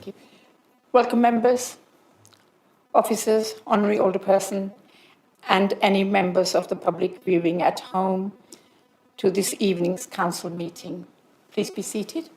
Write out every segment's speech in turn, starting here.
Thank you. Welcome members, officers, honorary alderperson, and any members of the public viewing at home to this evening's council meeting. Please be seated.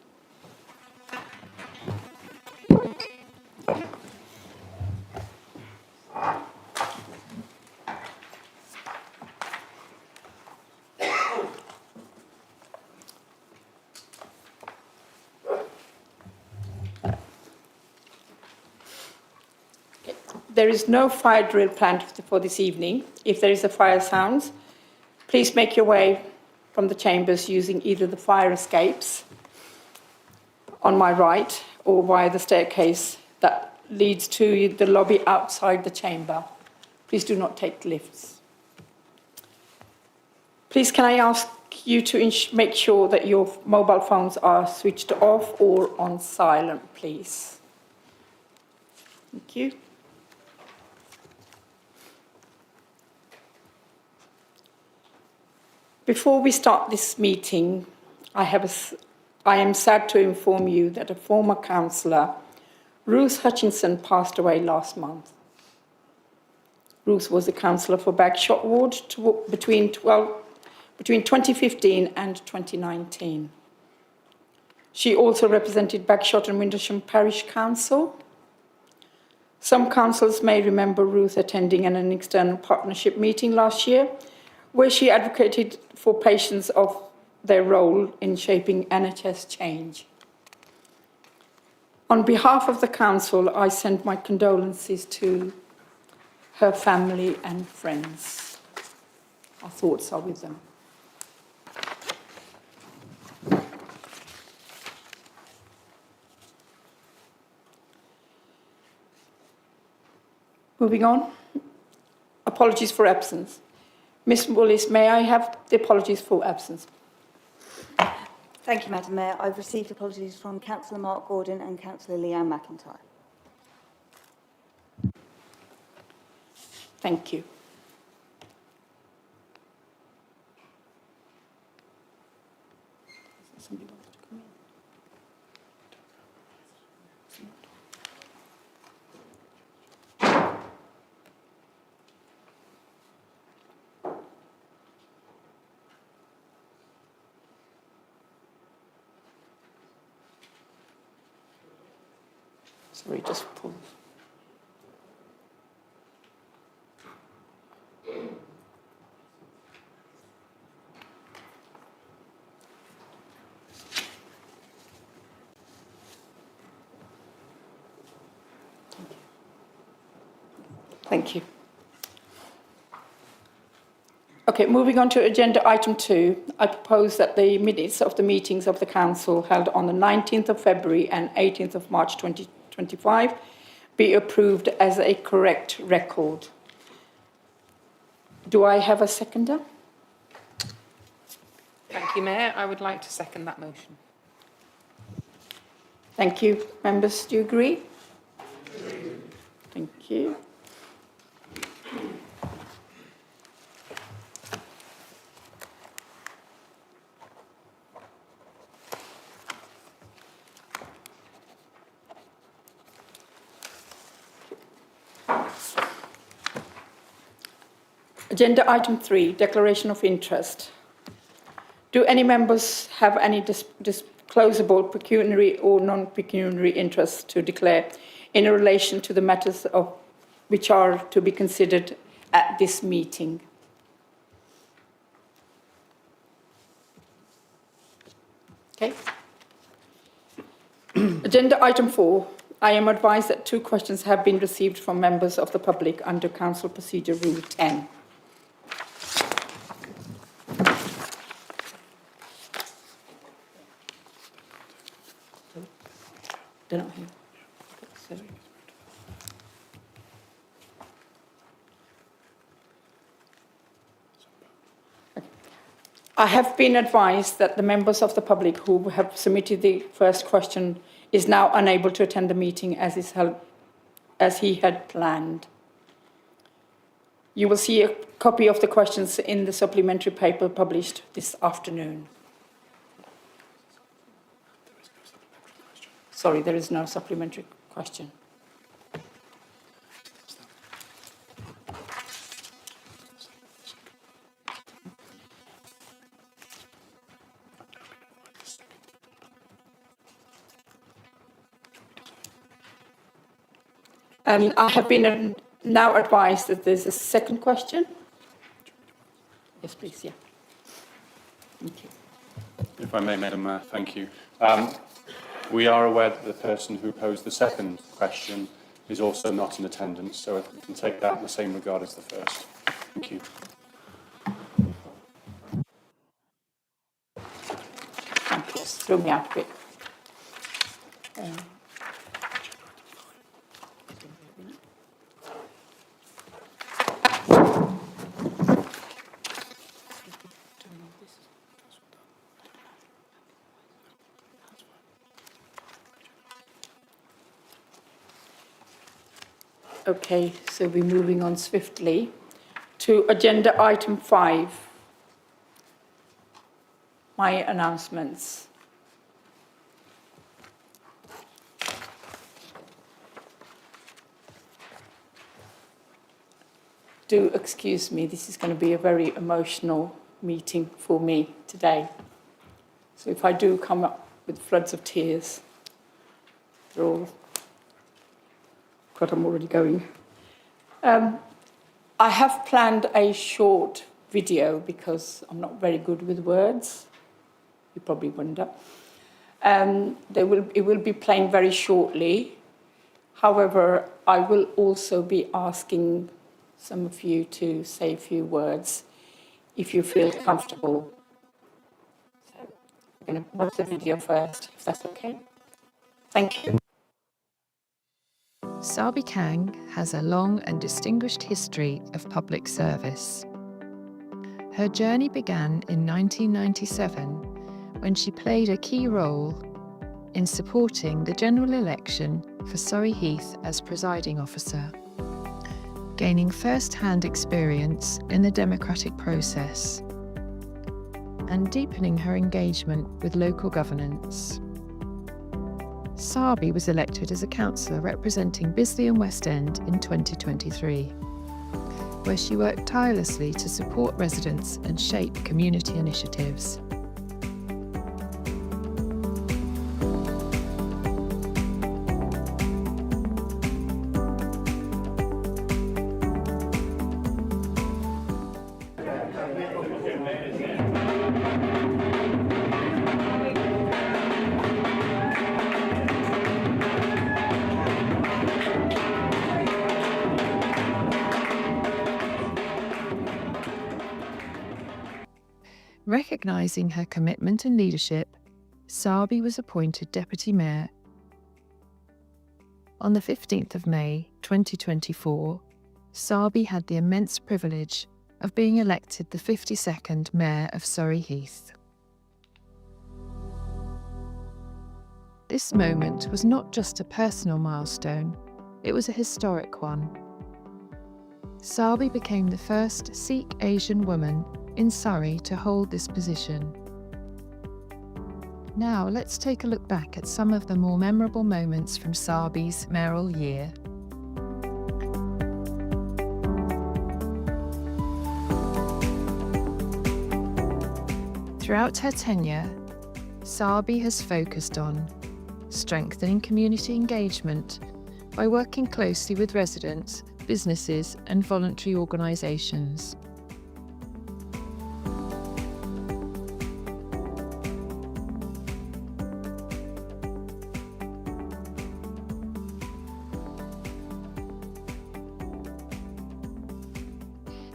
There is no fire drill planned for this evening. If there is a fire sounds, please make your way from the chambers using either the fire escapes on my right or via the staircase that leads to the lobby outside the chamber. Please do not take lifts. Please can I ask you to make sure that your mobile phones are switched off or on silent, please. Thank you. Before we start this meeting, I am sad to inform you that a former councillor, Ruth Hutchinson, passed away last month. Ruth was a councillor for Bagshot Ward between 2015 and 2019. She also represented Bagshot and Windlesham Parish Council. Some councillors may remember Ruth attending an external partnership meeting last year, where she advocated for patients of their role in shaping NHS change. On behalf of the council, I send my condolences to her family and friends. Our thoughts are with them. Moving on, apologies for absence. Ms Willis, may I have the apologies for absence? Thank you, Madam Mayor. I've received apologies from Councillor Mark Gordon and Councillor Leanne McIntyre. Thank you. Somebody wants to come in. Sorry, just pause. Thank you. Okay, moving on to agenda item 2, I propose that the minutes of the meetings of the council held on the 19th of February and 18th of March 2025 be approved as a correct record. Do I have a seconder? Thank you, Mayor. I would like to second that motion. Thank you. Members, do you agree? Thank you. Agenda item 3, declaration of interest. Do any members have any disclosable pecuniary or non-pecuniary interests to declare in relation to the matters which are to be considered at this meeting? Okay. Agenda item 4. I am advised that 2 questions have been received from members of the public under Council Procedure Rule 10. They're not here. Sorry. I have been advised that the members of the public who have submitted the first question is now unable to attend the meeting as he had planned. You will see a copy of the questions in the supplementary paper published this afternoon. Sorry, there is no supplementary question. I have been now advised that there's a second question. Yes, please, yeah. Thank you. If I may, Madam, thank you. We are aware that the person who posed the second question is also not in attendance, so we can take that in the same regard as the first. Thank you. Thank you. Just threw me out a bit. Okay, so we're moving on swiftly to agenda item 5, my announcements. Do excuse me, this is going to be a very emotional meeting for me today. So if I do come up with floods of tears, they're all... God, I'm already going. I have planned a short video because I'm not very good with words. You probably wonder. It will be playing very shortly. However, I will also be asking some of you to say a few words if you feel comfortable. So I'm going to watch the video first, if that's okay. Thank you. Sabi Kang has a long and distinguished history of public service. Her journey began in 1997 when she played a key role in supporting the general election for Surrey Heath as presiding officer, gaining first-hand experience in the democratic process and deepening her engagement with local governance. Sabi was elected as a councillor representing Bisley and West End in 2023, where she worked tirelessly to support residents and shape community initiatives. Recognising her commitment and leadership, Sabi was appointed Deputy Mayor. On the 15th of May 2024, Sabi had the immense privilege of being elected the 52nd Mayor of Surrey Heath. This moment was not just a personal milestone, it was a historic one. Sabi became the first Sikh Asian woman in Surrey to hold this position. Now let's take a look back at some of the more memorable moments from Sabi's mayoral year. Throughout her tenure, Sabi has focused on strengthening community engagement by working closely with residents, businesses and voluntary organisations.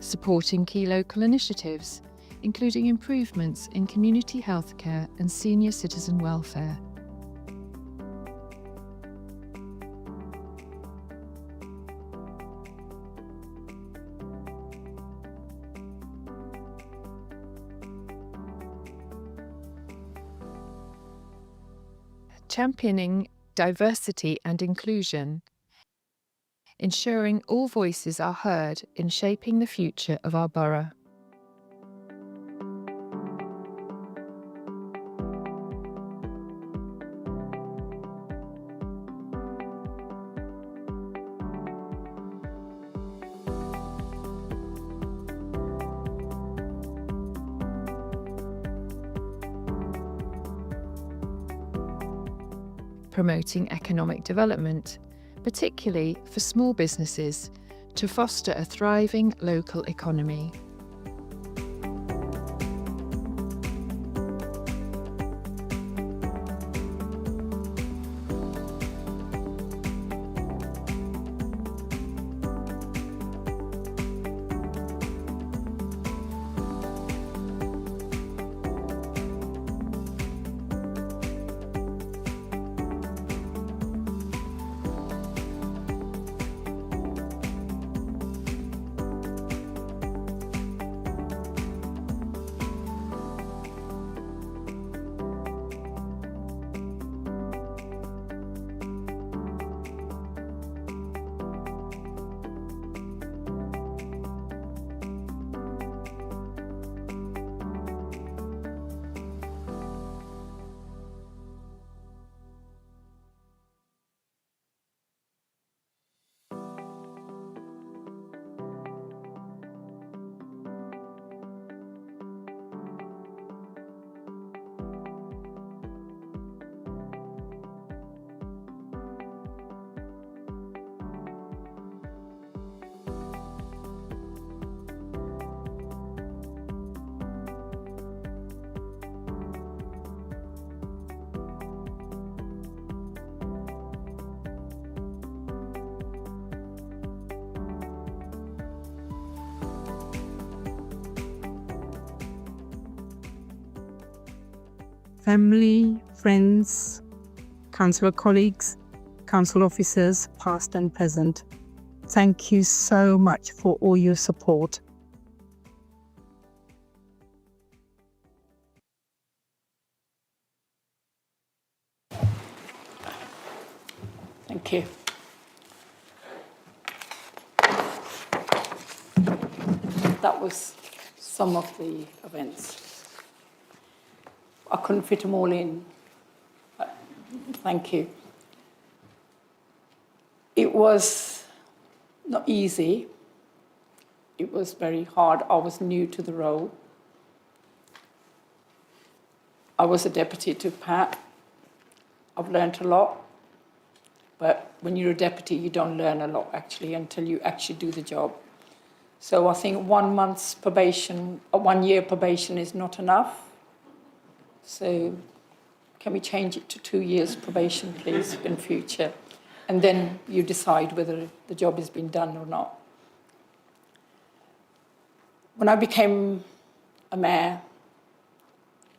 Supporting key local initiatives, including improvements in community healthcare and senior citizen welfare. Championing diversity and inclusion, ensuring all voices are heard in shaping the future of our borough. promoting economic development, particularly for small businesses, to foster a thriving local economy. Family, friends, councillor colleagues, council officers, past and present, thank you so much for all your support. Thank you. That was some of the events. I couldn't fit them all in, but thank you. It was not easy. It was very hard. I was new to the role. I was a deputy to Pat. I've learnt a lot, but when you're a deputy, you don't learn a lot actually until you actually do the job. So I think 1 month's probation, 1 year probation is not enough. So can we change it to 2 years probation, please, in future? And then you decide whether the job has been done or not. When I became a mayor,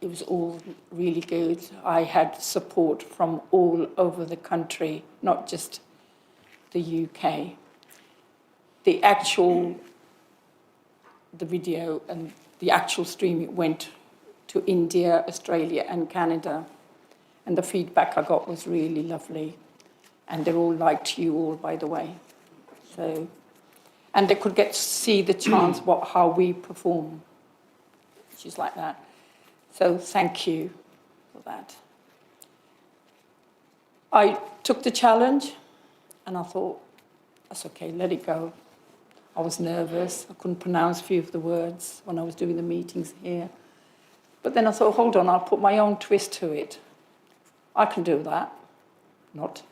it was all really good. I had support from all over the country, not just the UK. The video and the actual stream, it went to India, Australia and Canada. And the feedback I got was really lovely. And they all liked you all, by the way. So, and they could get to see the chance how we perform, which is like that. So thank you for that. I took the challenge and I thought, that's okay, let it go. I was nervous. I couldn't pronounce a few of the words when I was doing the meetings here. But then I thought, hold on, I'll put my own twist to it. I can do that. Not.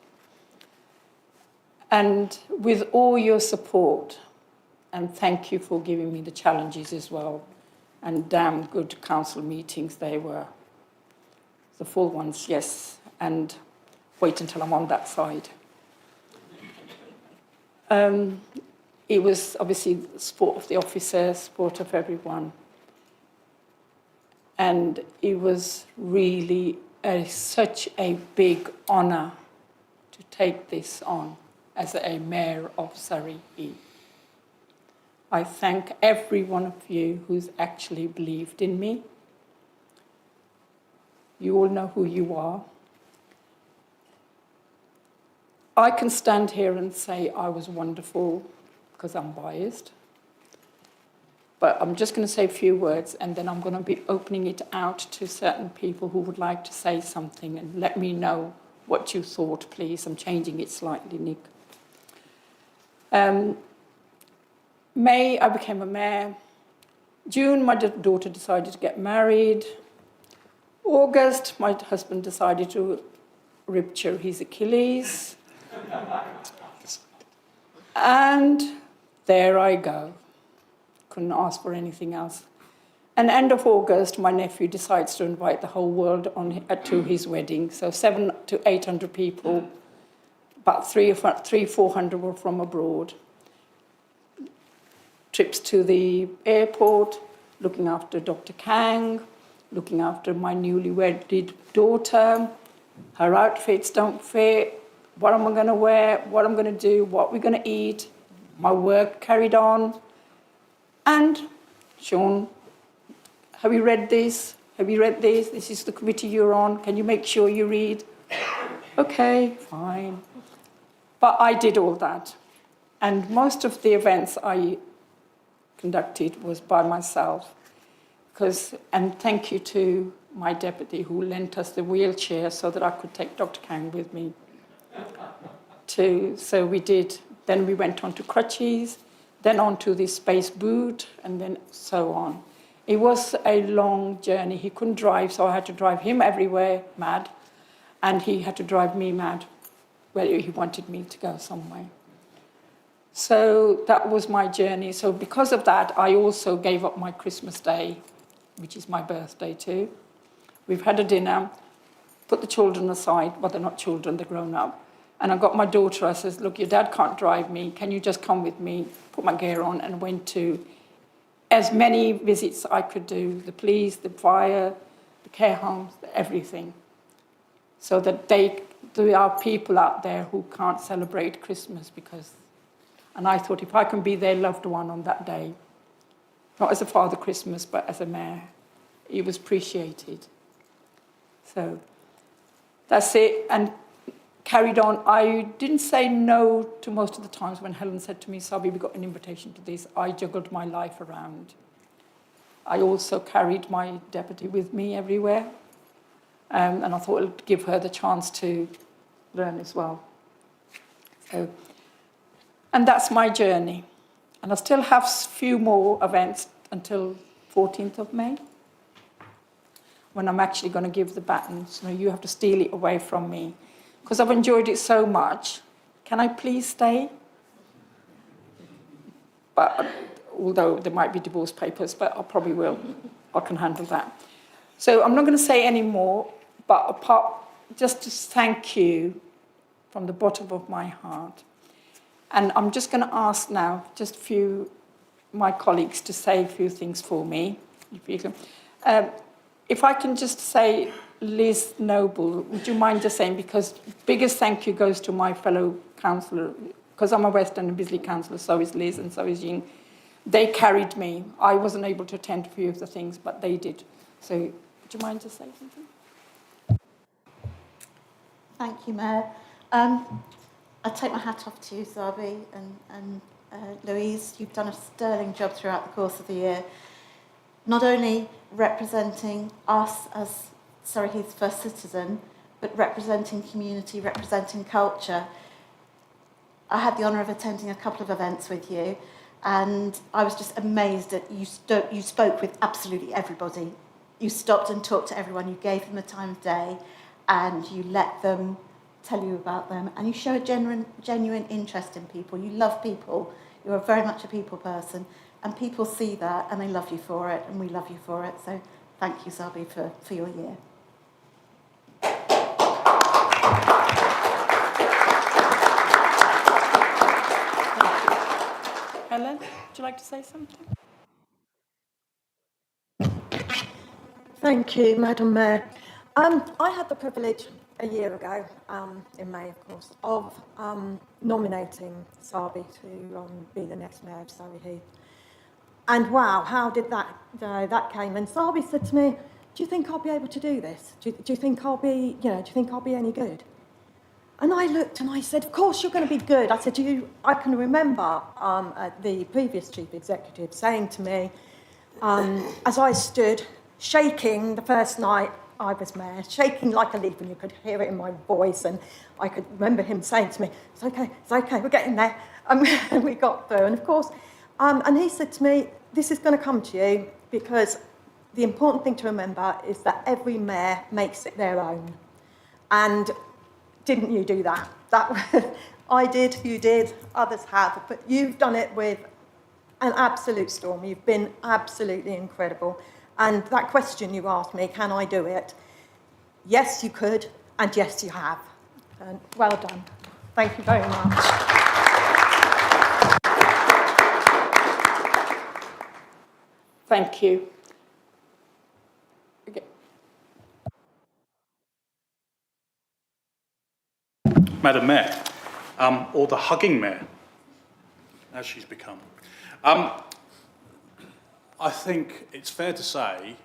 And with all your support, and thank you for giving me the challenges as well, and damn good council meetings they were. The full ones, yes, and wait until I'm on that side. It was obviously the support of the officers, support of everyone. And it was really such a big honour to take this on as a mayor of Surrey. I thank every one of you who's actually believed in me. You all know who you are. I can stand here and say I was wonderful because I'm biased. But I'm just going to say a few words and then I'm going to be opening it out to certain people who would like to say something and let me know what you thought, please. I'm changing it slightly, Nick. May, I became a mayor. June, my daughter decided to get married. August, my husband decided to rupture his Achilles. And there I go. Couldn't ask for anything else. And end of August, my nephew decides to invite the whole world to his wedding. So 700 to 800 people, about 400 were from abroad. Trips to the airport, looking after Dr. Kang, looking after my newly wedded daughter. Her outfits don't fit. What am I going to wear? What I'm going to do? What we're going to eat? My work carried on. And Sean, have you read this? Have you read this? This is the committee you're on. Can you make sure you read? Okay, fine. But I did all that. And most of the events I conducted was by myself. And thank you to my deputy who lent us the wheelchair so that I could take Dr. Kang with me. So we did. Then we went on to crutches, then on to the space boot, and then so on. It was a long journey. He couldn't drive, so I had to drive him everywhere, mad, and he had to drive me mad, where he wanted me to go somewhere. So that was my journey. So because of that, I also gave up my Christmas Day, which is my birthday too. We've had a dinner, put the children aside. Well, they're not children, they're grown up. And I got my daughter, I says, look, your dad can't drive me. Can you just come with me? Put my gear on and went to as many visits I could do, the police, the fire, the care homes, everything. So that there are people out there who can't celebrate Christmas because... And I thought if I can be their loved one on that day, not as a Father Christmas, but as a mayor, it was appreciated. So that's it. And carried on. I didn't say no to most of the times when Helen said to me, Sabi, we got an invitation to this. I juggled my life around. I also carried my deputy with me everywhere. And I thought it would give her the chance to learn as well. And that's my journey. And I still have a few more events until 14th of May, when I'm actually going to give the baton. So you have to steal it away from me. Because I've enjoyed it so much. Can I please stay? But although there might be divorce papers, but I probably will. I can handle that. So I'm not going to say any more, but just to thank you from the bottom of my heart. And I'm just going to ask now just my colleagues to say a few things for me. If you can. If I can just say, Liz Noble, would you mind just saying, because biggest thank you goes to my fellow councillor, because I'm a West End and Bisley councillor, so is Liz and so is Jean. They carried me. I wasn't able to attend a few of the things, but they did. So would you mind just saying something? Thank you, Mayor. I take my hat off to you, Sabi and Louise. You've done a sterling job throughout the course of the year, not only representing us as Surrey Heath's first citizen, but representing community, representing culture. I had the honour of attending a couple of events with you, and I was just amazed that you spoke with absolutely everybody. You stopped and talked to everyone, you gave them the time of day, and you let them tell you about them, and you show a genuine interest in people. You love people. You're very much a people person, and people see that, and they love you for it, and we love you for it. So thank you, Sabi, for your year. Helen, would you like to say something? Thank you, Madam Mayor. I had the privilege a year ago, in May, of course, of nominating Sabi to be the next mayor of Surrey Heath. And wow, how did that came? And Sabi said to me, "Do you think I'll be able to do this? Do you think I'll be, do you think I'll be any good?" And I looked and I said, "Of course you're going to be good." I said, I can remember the previous chief executive saying to me, as I stood shaking the first night I was mayor, shaking like a leaf, and you could hear it in my voice, and I could remember him saying to me, it's okay, we're getting there. And we got through, and of course, and he said to me, "This is going to come to you, because the important thing to remember is that every mayor makes it their own." And didn't you do that? I did, you did, others have, but you've done it with an absolute storm. You've been absolutely incredible. And that question you asked me, can I do it? Yes, you could, and yes, you have. And well done. Thank you very much. Thank you. Okay. Madam Mayor, or the hugging mayor, as she's become. I think it's fair to say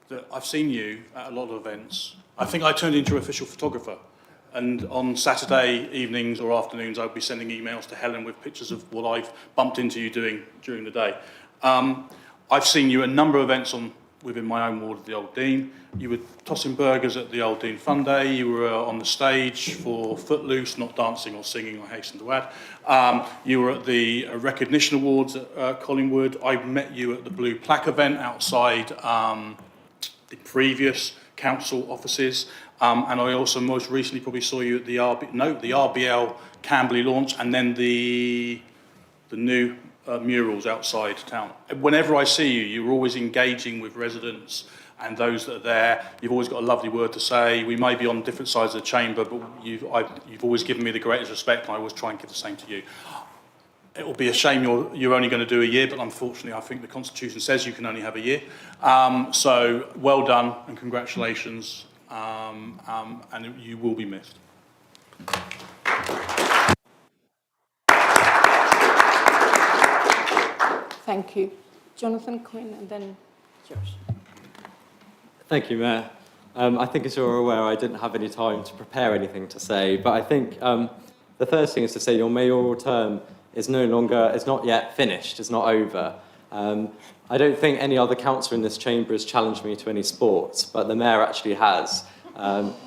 that I've seen you at a lot of events. I think I turned into an official photographer, and on Saturday evenings or afternoons I'd be sending emails to Helen with pictures of what I've bumped into you doing during the day. I've seen you at a number of events within my own ward of the Old Dean. You were tossing burgers at the Old Dean Fun Day. You were on the stage for Footloose, not dancing or singing, I hasten to add. You were at the Recognition Awards at Collingwood. I met you at the Blue Plaque event outside the previous council offices. And I also most recently probably saw you at the RBL Camberley launch, and then the new murals outside town. Whenever I see you, you're always engaging with residents and those that are there. You've always got a lovely word to say. We may be on different sides of the chamber, but you've always given me the greatest respect, and I always try and give the same to you. It will be a shame you're only going to do a year, but unfortunately I think the Constitution says you can only have a year. So well done and congratulations, and you will be missed. Thank you. Jonathan Quinn and then Josh. Thank you, Mayor. I think as you're aware, I didn't have any time to prepare anything to say, but I think the first thing is to say your mayoral term is not yet finished, it's not over. I don't think any other councillor in this chamber has challenged me to any sports, but the Mayor actually has.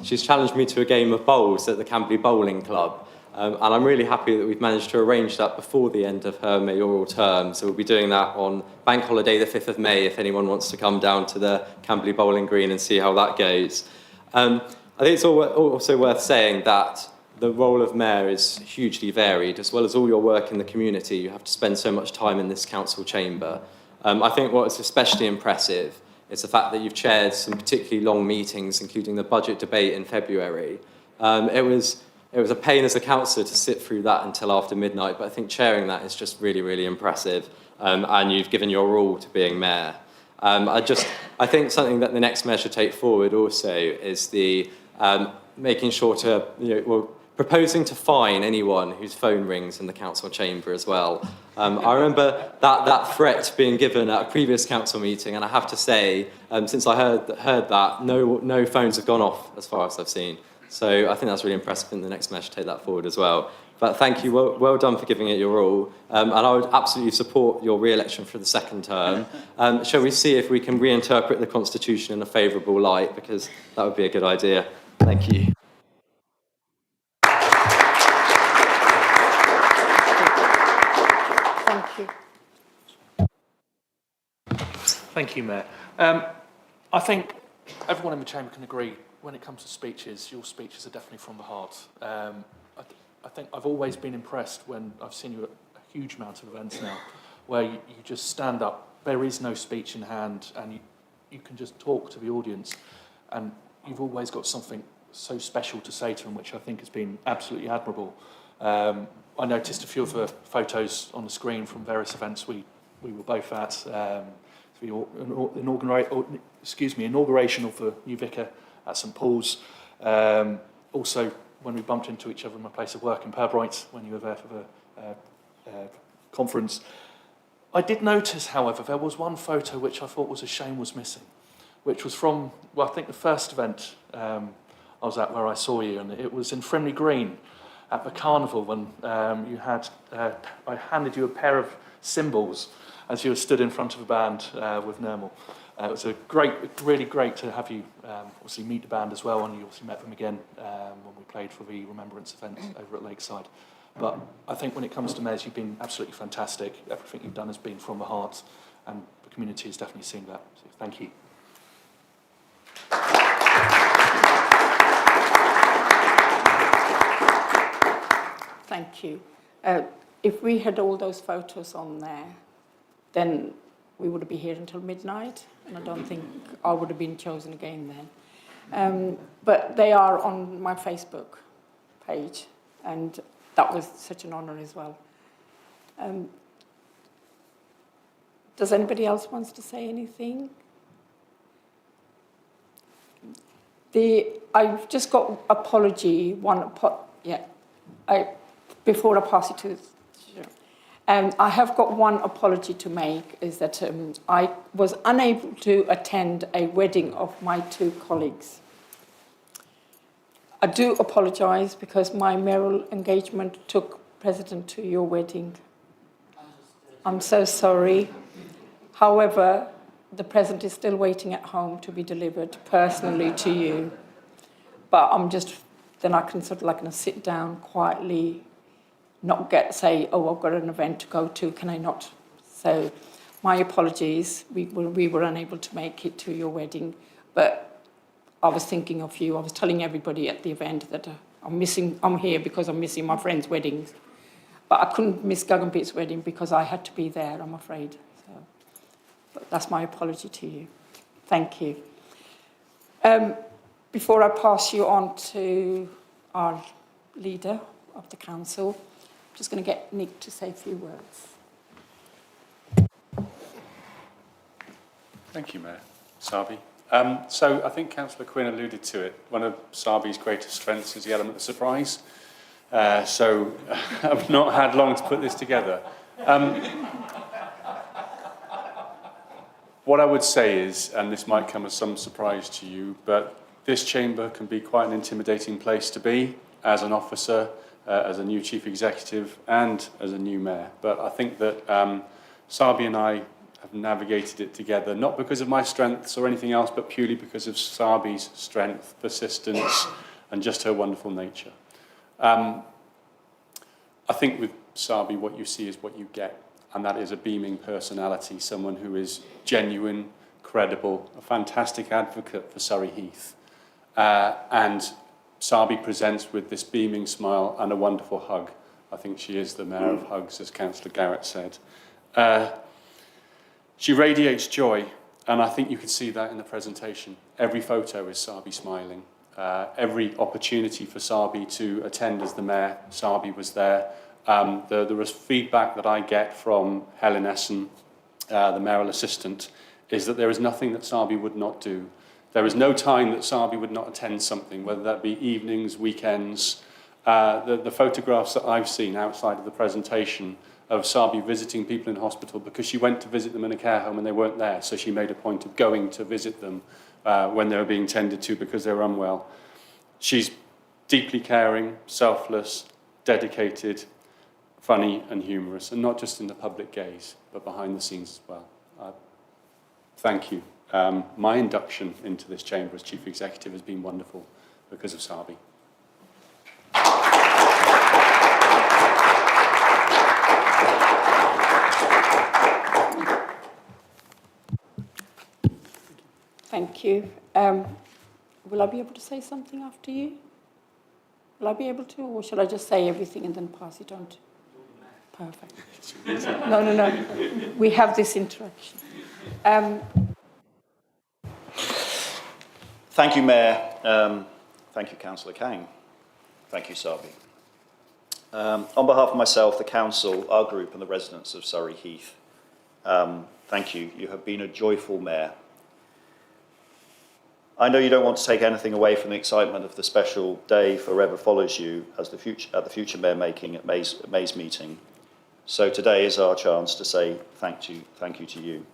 She's challenged me to a game of bowls at the Camberley Bowling Club. And I'm really happy that we've managed to arrange that before the end of her mayoral term. So we'll be doing that on Bank Holiday the 5th of May if anyone wants to come down to the Camberley Bowling Green and see how that goes. I think it's also worth saying that the role of mayor is hugely varied. As well as all your work in the community, you have to spend so much time in this council chamber. I think what is especially impressive is the fact that you've chaired some particularly long meetings, including the budget debate in February. It was a pain as a councillor to sit through that until after midnight, but I think chairing that is just really, really impressive, and you've given your all to being mayor. I think something that the next mayor should take forward also is the making sure to, proposing to fine anyone whose phone rings in the council chamber as well. I remember that threat being given at a previous council meeting, and I have to say, since I heard that, no phones have gone off as far as I've seen. So I think that's really impressive, and the next mayor should take that forward as well. But thank you, well done for giving it your all. And I would absolutely support your re-election for the second term. Shall we see if we can reinterpret the Constitution in a favourable light, because that would be a good idea. Thank you. Thank you. Thank you, Mayor. I think everyone in the chamber can agree when it comes to speeches, your speeches are definitely from the heart. I think I've always been impressed when I've seen you at a huge amount of events now, where you just stand up, there is no speech in hand, and you can just talk to the audience, and you've always got something so special to say to them, which I think has been absolutely admirable. I noticed a few of the photos on the screen from various events we were both at, the inauguration of the new vicar at St Paul's. Also, when we bumped into each other in my place of work in Pirbright, when you were there for the conference. I did notice, however, there was one photo which I thought was a shame was missing, which was from, I think the first event I was at where I saw you, and it was in Frimley Green at the carnival when I handed you a pair of cymbals as you were stood in front of a band with Nermal. It was really great to have you obviously meet the band as well, and you obviously met them again when we played for the Remembrance event over at Lakeside. But I think when it comes to mayors, you've been absolutely fantastic. Everything you've done has been from the heart, and the community has definitely seen that. So thank you. thank you. If we had all those photos on there, then we would be here until midnight, and I don't think I would have been chosen again then. But they are on my Facebook page, and that was such an honour as well. Does anybody else wants to say anything? I've just got apology, before I pass it to I have got one apology to make, is that I was unable to attend a wedding of my 2 colleagues. I do apologise because my mayoral engagement took precedent to your wedding. I'm so sorry. However, the present is still waiting at home to be delivered personally to you. But then I can sort of like sit down quietly, not say, oh, I've got an event to go to, can I not? So my apologies, we were unable to make it to your wedding, but I was thinking of you. I was telling everybody at the event that I'm here because I'm missing my friend's weddings. But I couldn't miss Guggenbeat's wedding because I had to be there, I'm afraid. So, but that's my apology to you. Thank you. Before I pass you on to our leader of the council, I'm just going to get Nick to say a few words. Thank you, Mayor Sarby. So I think Councillor Quinn alluded to it. One of Sarby's greatest strengths is the element of surprise. So I've not had long to put this together. What I would say is, and this might come as some surprise to you, but this chamber can be quite an intimidating place to be as an officer, as a new chief executive, and as a new mayor. But I think that Sarby and I have navigated it together, not because of my strengths or anything else, but purely because of Sarby's strength, persistence, and just her wonderful nature. I think with Sarby, what you see is what you get, and that is a beaming personality, someone who is genuine, credible, a fantastic advocate for Surrey Heath. And Sarby presents with this beaming smile and a wonderful hug. I think she is the mayor of hugs, as Councillor Garrett said. She radiates joy, and I think you can see that in the presentation. Every photo is Sarby smiling. Every opportunity for Sarby to attend as the mayor, Sarby was there. There was feedback that I get from Helen Essen, the mayoral assistant, is that there is nothing that Sarby would not do. There is no time that Sarby would not attend something, whether that be evenings, weekends. The photographs that I've seen outside of the presentation of Sarby visiting people in hospital because she went to visit them in a care home and they weren't there, so she made a point of going to visit them when they were being tended to because they were unwell. She's deeply caring, selfless, dedicated, funny and humorous, and not just in the public gaze, but behind the scenes as well. Thank you. My induction into this chamber as Chief Executive has been wonderful because of Sarby. Thank you. Will I be able to say something after you? Will I be able to, or shall I just say everything and then pass it on to... Perfect. No. We have this interaction. Thank you, Mayor. Thank you, Councillor Kang. Thank you, Sarby. On behalf of myself, the Council, our group and the residents of Surrey Heath, thank you. You have been a joyful Mayor. I know you don't want to take anything away from the excitement of the special day forever follows you as at the future Mayor making at May's meeting. So today is our chance to say thank you to you.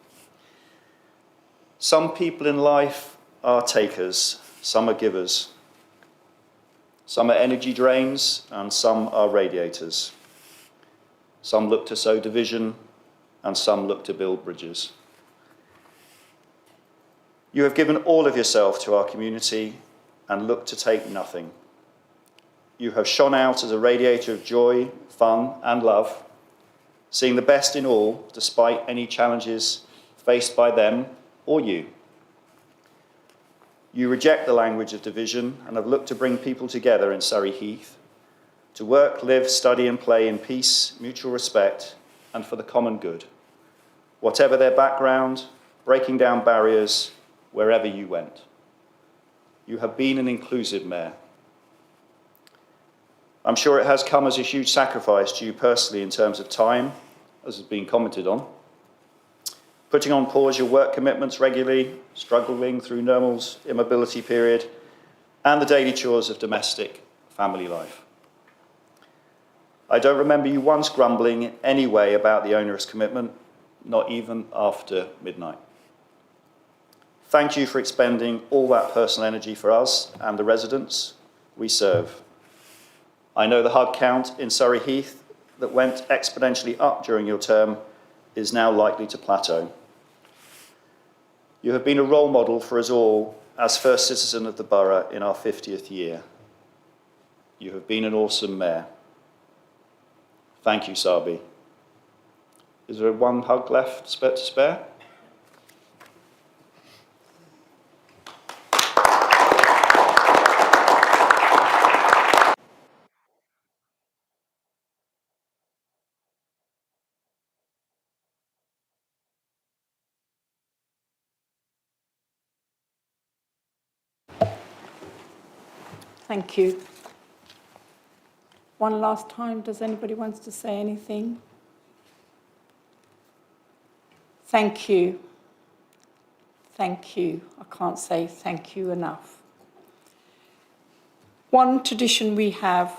Some people in life are takers, some are givers. Some are energy drains and some are radiators. Some look to sow division and some look to build bridges. You have given all of yourself to our community and look to take nothing. You have shone out as a radiator of joy, fun and love, seeing the best in all despite any challenges faced by them or you. You reject the language of division and have looked to bring people together in Surrey Heath, to work, live, study and play in peace, mutual respect and for the common good, whatever their background, breaking down barriers wherever you went. You have been an inclusive mayor. I'm sure it has come as a huge sacrifice to you personally in terms of time, as has been commented on, putting on pause your work commitments regularly, struggling through Nirmal's immobility period, and the daily chores of domestic family life. I don't remember you once grumbling in any way about the onerous commitment, not even after midnight. Thank you for expending all that personal energy for us and the residents we serve. I know the HUD count in Surrey Heath that went exponentially up during your term is now likely to plateau. You have been a role model for us all as first citizen of the borough in our 50th year. You have been an awesome mayor. Thank you, Sabi. Is there one hug left to spare? Thank you. One last time, does anybody want to say anything? Thank you. Thank you. I can't say thank you enough. One tradition we have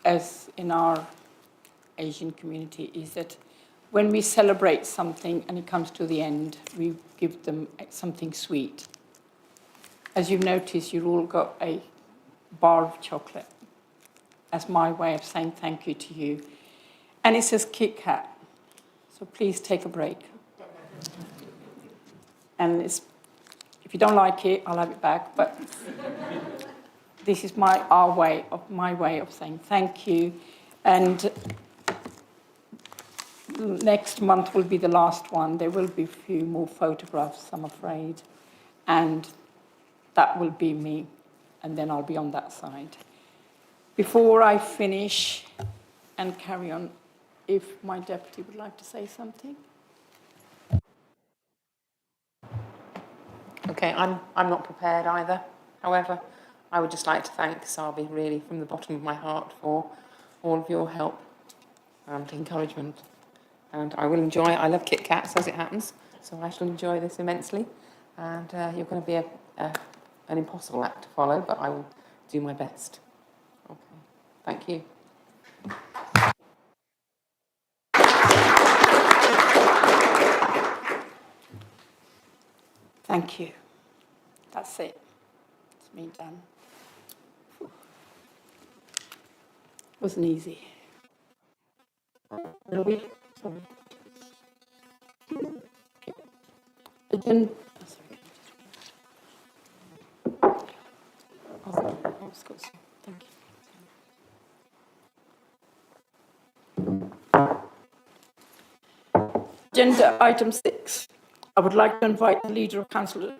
as in our Asian community is that when we celebrate something and it comes to the end, we give them something sweet. As you've noticed, you've all got a bar of chocolate as my way of saying thank you to you. And it says Kit Kat, so please take a break. And if you don't like it, I'll have it back, but this is my way of saying thank you. And next month will be the last one. There will be a few more photographs, I'm afraid, and that will be me. And then I'll be on that side. Before I finish and carry on, if my deputy would like to say something. Okay, I'm not prepared either. However, I would just like to thank Sabi really from the bottom of my heart for all of your help and encouragement. And I will enjoy it. I love Kit Kats as it happens, so I shall enjoy this immensely. And you're going to be an impossible act to follow, but I will do my best. Okay, thank you. Thank you. That's it. It's me done. Wasn't easy. Thank you. Agenda item 6. I would like to invite the leader, Councillor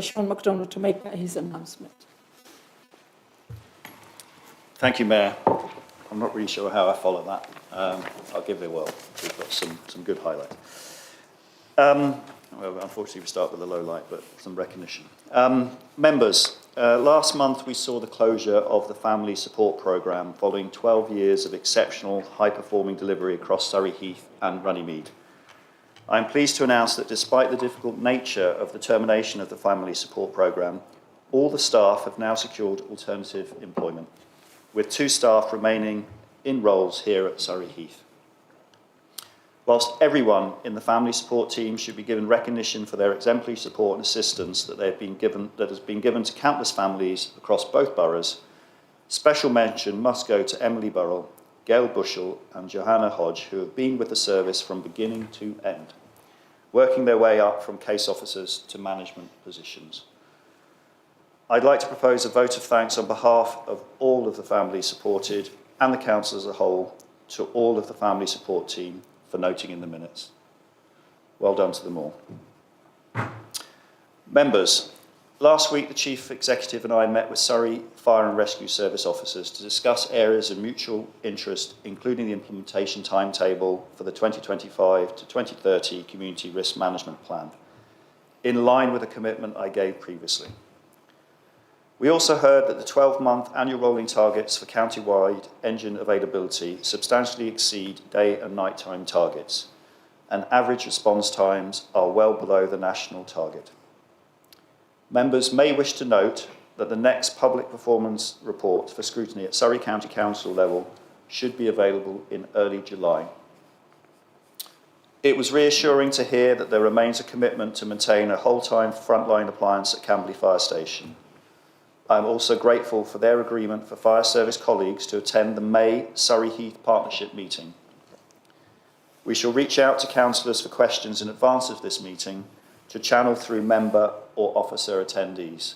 Sean MacDonald, to make his announcement. Thank you, Mayor. I'm not really sure how I follow that. I'll give it a whirl. We've got some good highlights. Well, unfortunately, we start with a low light, but some recognition. Members, last month we saw the closure of the Family Support Programme following 12 years of exceptional, high-performing delivery across Surrey Heath and Runnymede. I am pleased to announce that despite the difficult nature of the termination of the Family Support Programme, all the staff have now secured alternative employment, with 2 staff remaining in roles here at Surrey Heath. Whilst everyone in the family support team should be given recognition for their exemplary support and assistance that has been given to countless families across both boroughs, special mention must go to Emily Burrell, Gail Bushell and Johanna Hodge, who have been with the service from beginning to end, working their way up from case officers to management positions. I'd like to propose a vote of thanks on behalf of all of the families supported and the council as a whole to all of the family support team for noting in the minutes. Well done to them all. Members, Last week, the Chief Executive and I met with Surrey Fire and Rescue Service officers to discuss areas of mutual interest, including the implementation timetable for the 2025 to 2030 Community Risk Management Plan, in line with the commitment I gave previously. We also heard that the 12-month annual rolling targets for county-wide engine availability substantially exceed day and nighttime targets, and average response times are well below the national target. Members may wish to note that the next public performance report for scrutiny at Surrey County Council level should be available in early July. It was reassuring to hear that there remains a commitment to maintain a whole-time frontline appliance at Camberley Fire Station. I'm also grateful for their agreement for fire service colleagues to attend the May Surrey Heath Partnership meeting. We shall reach out to councillors for questions in advance of this meeting to channel through member or officer attendees.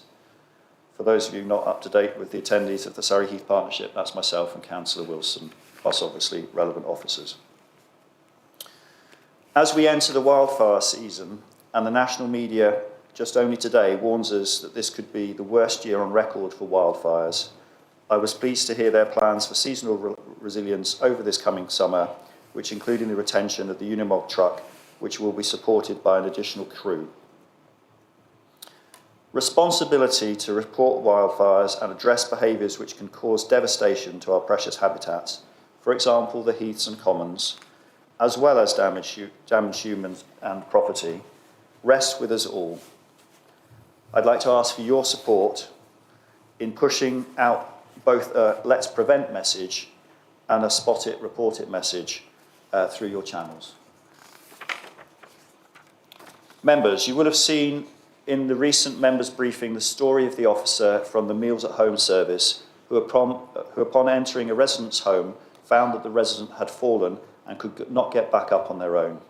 For those of you not up to date with the attendees of the Surrey Heath Partnership, that's myself and Councillor Wilson, plus obviously relevant officers. As we enter the wildfire season, and the national media just only today warns us that this could be the worst year on record for wildfires, I was pleased to hear their plans for seasonal resilience over this coming summer, which including the retention of the Unimog truck, which will be supported by an additional crew. Responsibility to report wildfires and address behaviours which can cause devastation to our precious habitats, for example the heaths and commons, as well as damage humans and property, rests with us all. I'd like to ask for your support in pushing out both a Let's Prevent message and a Spot It, Report It message through your channels. Members, you will have seen in the recent members' briefing the story of the officer from the Meals at Home service who upon entering a resident's home found that the resident had fallen and could not get back up on their own.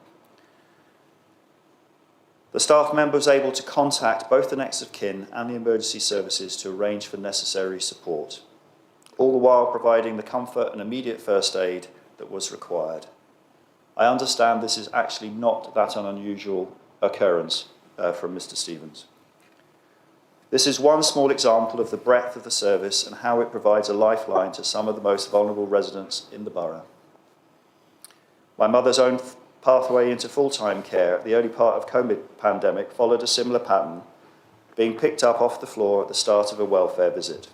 The staff member was able to contact both the next of kin and the emergency services to arrange for necessary support, all the while providing the comfort and immediate first aid that was required. I understand this is actually not that an unusual occurrence from Mr. Stevens. This is one small example of the breadth of the service and how it provides a lifeline to some of the most vulnerable residents in the borough. My mother's own pathway into full-time care at the early part of COVID pandemic followed a similar pattern, being picked up off the floor at the start of a welfare visit.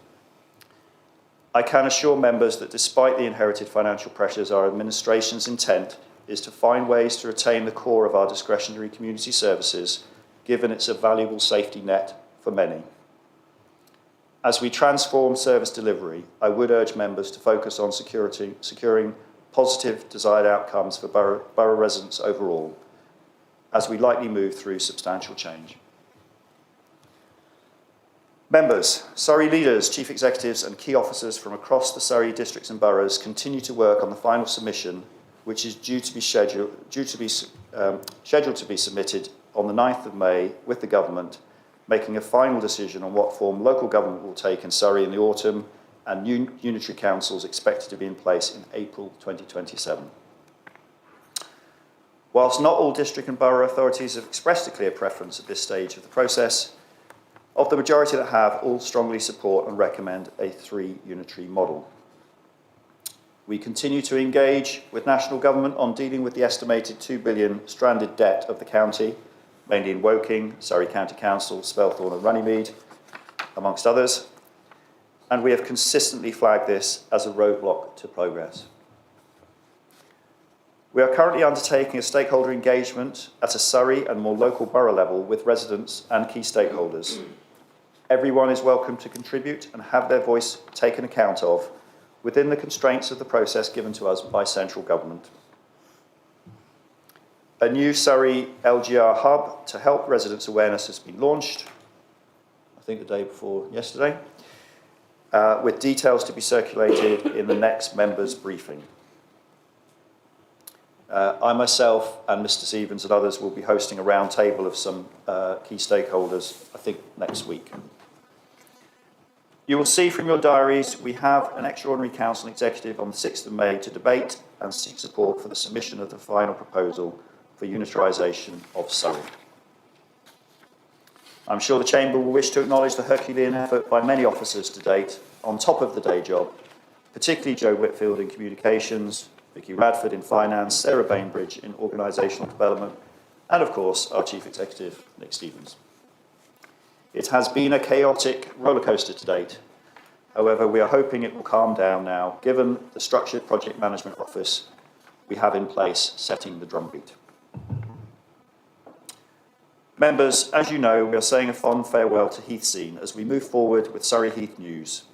I can assure members that despite the inherited financial pressures, our administration's intent is to find ways to retain the core of our discretionary community services, given it's a valuable safety net for many. As we transform service delivery, I would urge members to focus on securing positive desired outcomes for borough residents overall, as we likely move through substantial change. Members, Surrey leaders, chief executives and key officers from across the Surrey districts and boroughs continue to work on the final submission, which is scheduled to be submitted on the 9th of May with the government, making a final decision on what form local government will take in Surrey in the autumn, and new unitary councils expected to be in place in April 2027. Whilst not all district and borough authorities have expressed a clear preference at this stage of the process, of the majority that have, all strongly support and recommend a 3 unitary model. We continue to engage with national government on dealing with the estimated £2 billion stranded debt of the county, mainly in Woking, Surrey County Council, Spelthorne and Runnymede, amongst others, and we have consistently flagged this as a roadblock to progress. We are currently undertaking a stakeholder engagement at a Surrey and more local borough level with residents and key stakeholders. Everyone is welcome to contribute and have their voice taken account of within the constraints of the process given to us by central government. A new Surrey LGR hub to help residents' awareness has been launched, I think the day before yesterday, with details to be circulated in the next members' briefing. I myself and Mr. Stevens and others will be hosting a round table of some key stakeholders, I think, next week. You will see from your diaries we have an extraordinary council executive on the 6th of May to debate and seek support for the submission of the final proposal for unitarisation of Surrey. I'm sure the Chamber will wish to acknowledge the Herculean effort by many officers to date, on top of the day job, particularly Joe Whitfield in Communications, Vicky Radford in Finance, Sarah Bainbridge in Organisational Development, and of course our Chief Executive, Nick Stevens. It has been a chaotic rollercoaster to date. However, we are hoping it will calm down now, given the structured project management office we have in place setting the drumbeat. Members, as you know, we are saying a fond farewell to Heathscene as we move forward with Surrey Heath News.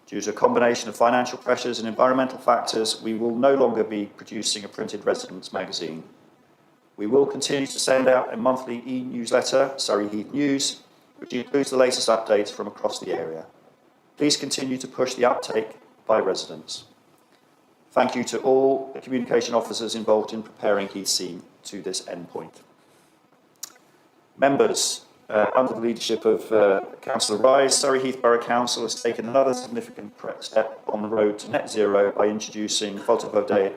Due to a combination of financial pressures and environmental factors, we will no longer be producing a printed residents magazine. We will continue to send out a monthly e-newsletter, Surrey Heath News, which includes the latest updates from across the area. Please continue to push the uptake by residents. Thank you to all the communication officers involved in preparing Heathscene to this endpoint. Members, under the leadership of Councillor Rise, Surrey Heath Borough Council has taken another significant step on the road to net zero by introducing photovoltaic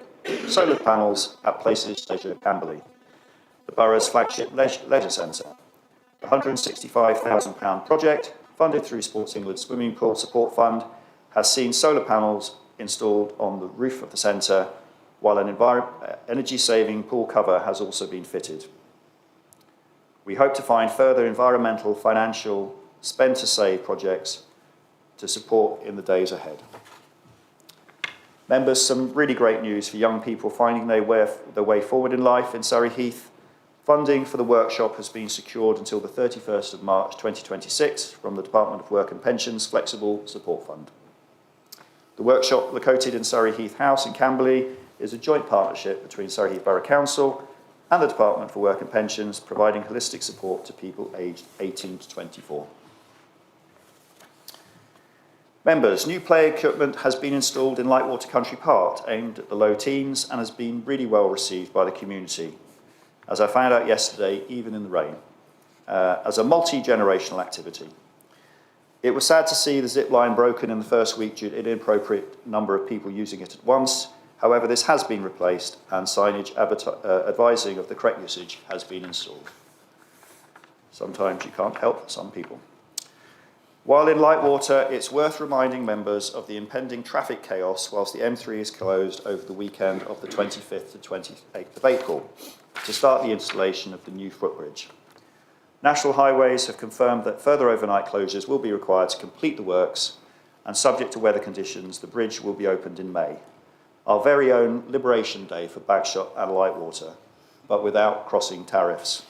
solar panels at Places Leisure Camberley, the borough's flagship leisure centre. The £165,000 project, funded through Sports England Swimming Pool Support Fund, has seen solar panels installed on the roof of the centre, while an energy-saving pool cover has also been fitted. We hope to find further environmental, financial, spend-to-save projects to support in the days ahead. Members, some really great news for young people finding their way forward in life in Surrey Heath. Funding for the workshop has been secured until the 31st of March 2026 from the Department of Work and Pensions Flexible Support Fund. The workshop, located in Surrey Heath House in Camberley, is a joint partnership between Surrey Heath Borough Council and the Department for Work and Pensions, providing holistic support to people aged 18 to 24. Members, new play equipment has been installed in Lightwater Country Park, aimed at the low teens, and has been really well received by the community, as I found out yesterday, even in the rain, as a multi-generational activity. It was sad to see the zip line broken in the first week due to an inappropriate number of people using it at once. However, this has been replaced and signage advising of the correct usage has been installed. Sometimes you can't help some people. While in Lightwater, it's worth reminding members of the impending traffic chaos whilst the M3 is closed over the weekend of the 25th to 28th of April to start the installation of the new footbridge. National Highways have confirmed that further overnight closures will be required to complete the works, and subject to weather conditions, the bridge will be opened in May. Our very own Liberation Day for Bagshot and Lightwater, but without crossing tariffs.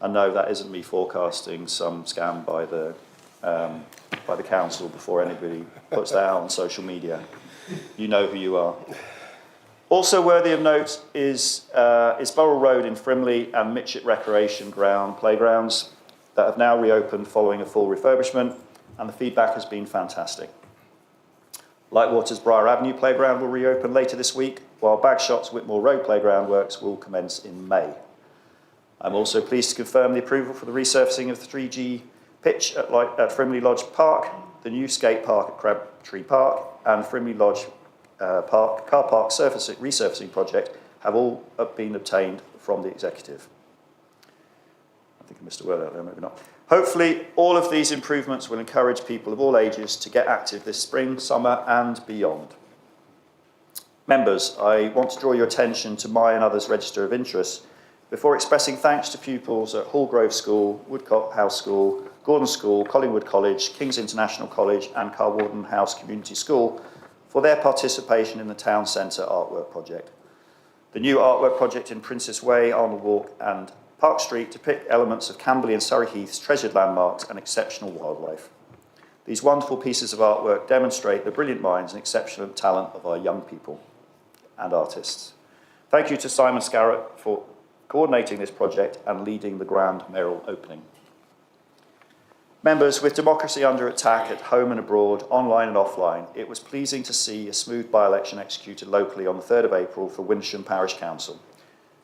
And no, that isn't me forecasting some scam by the council before anybody puts that out on social media. You know who you are. Also worthy of note is Borough Road in Frimley and Mitchett Recreation Ground playgrounds that have now reopened following a full refurbishment, and the feedback has been fantastic. Lightwater's Briar Avenue playground will reopen later this week, while Bagshot's Whitmore Road playground works will commence in May. I'm also pleased to confirm the approval for the resurfacing of the 3G pitch at Frimley Lodge Park, the new skate park at Crabtree Park, and Frimley Lodge car park resurfacing project have all been obtained from the executive. I think I missed a word out there, maybe not. Hopefully, all of these improvements will encourage people of all ages to get active this spring, summer, and beyond. Members, I want to draw your attention to my and others' register of interest before expressing thanks to pupils at Hallgrove School, Woodcote House School, Gordon School, Collingwood College, King's International College, and Carwarden House Community School for their participation in the Town Centre artwork project. The new artwork project in Princess Way, Arnold Walk, and Park Street depict elements of Camberley and Surrey Heath's treasured landmarks and exceptional wildlife. These wonderful pieces of artwork demonstrate the brilliant minds and exceptional talent of our young people and artists. Thank you to Simon Scarrett for coordinating this project and leading the grand mayoral opening. Members, with democracy under attack at home and abroad, online and offline, it was pleasing to see a smooth by-election executed locally on the 3rd of April for Windlesham Parish Council.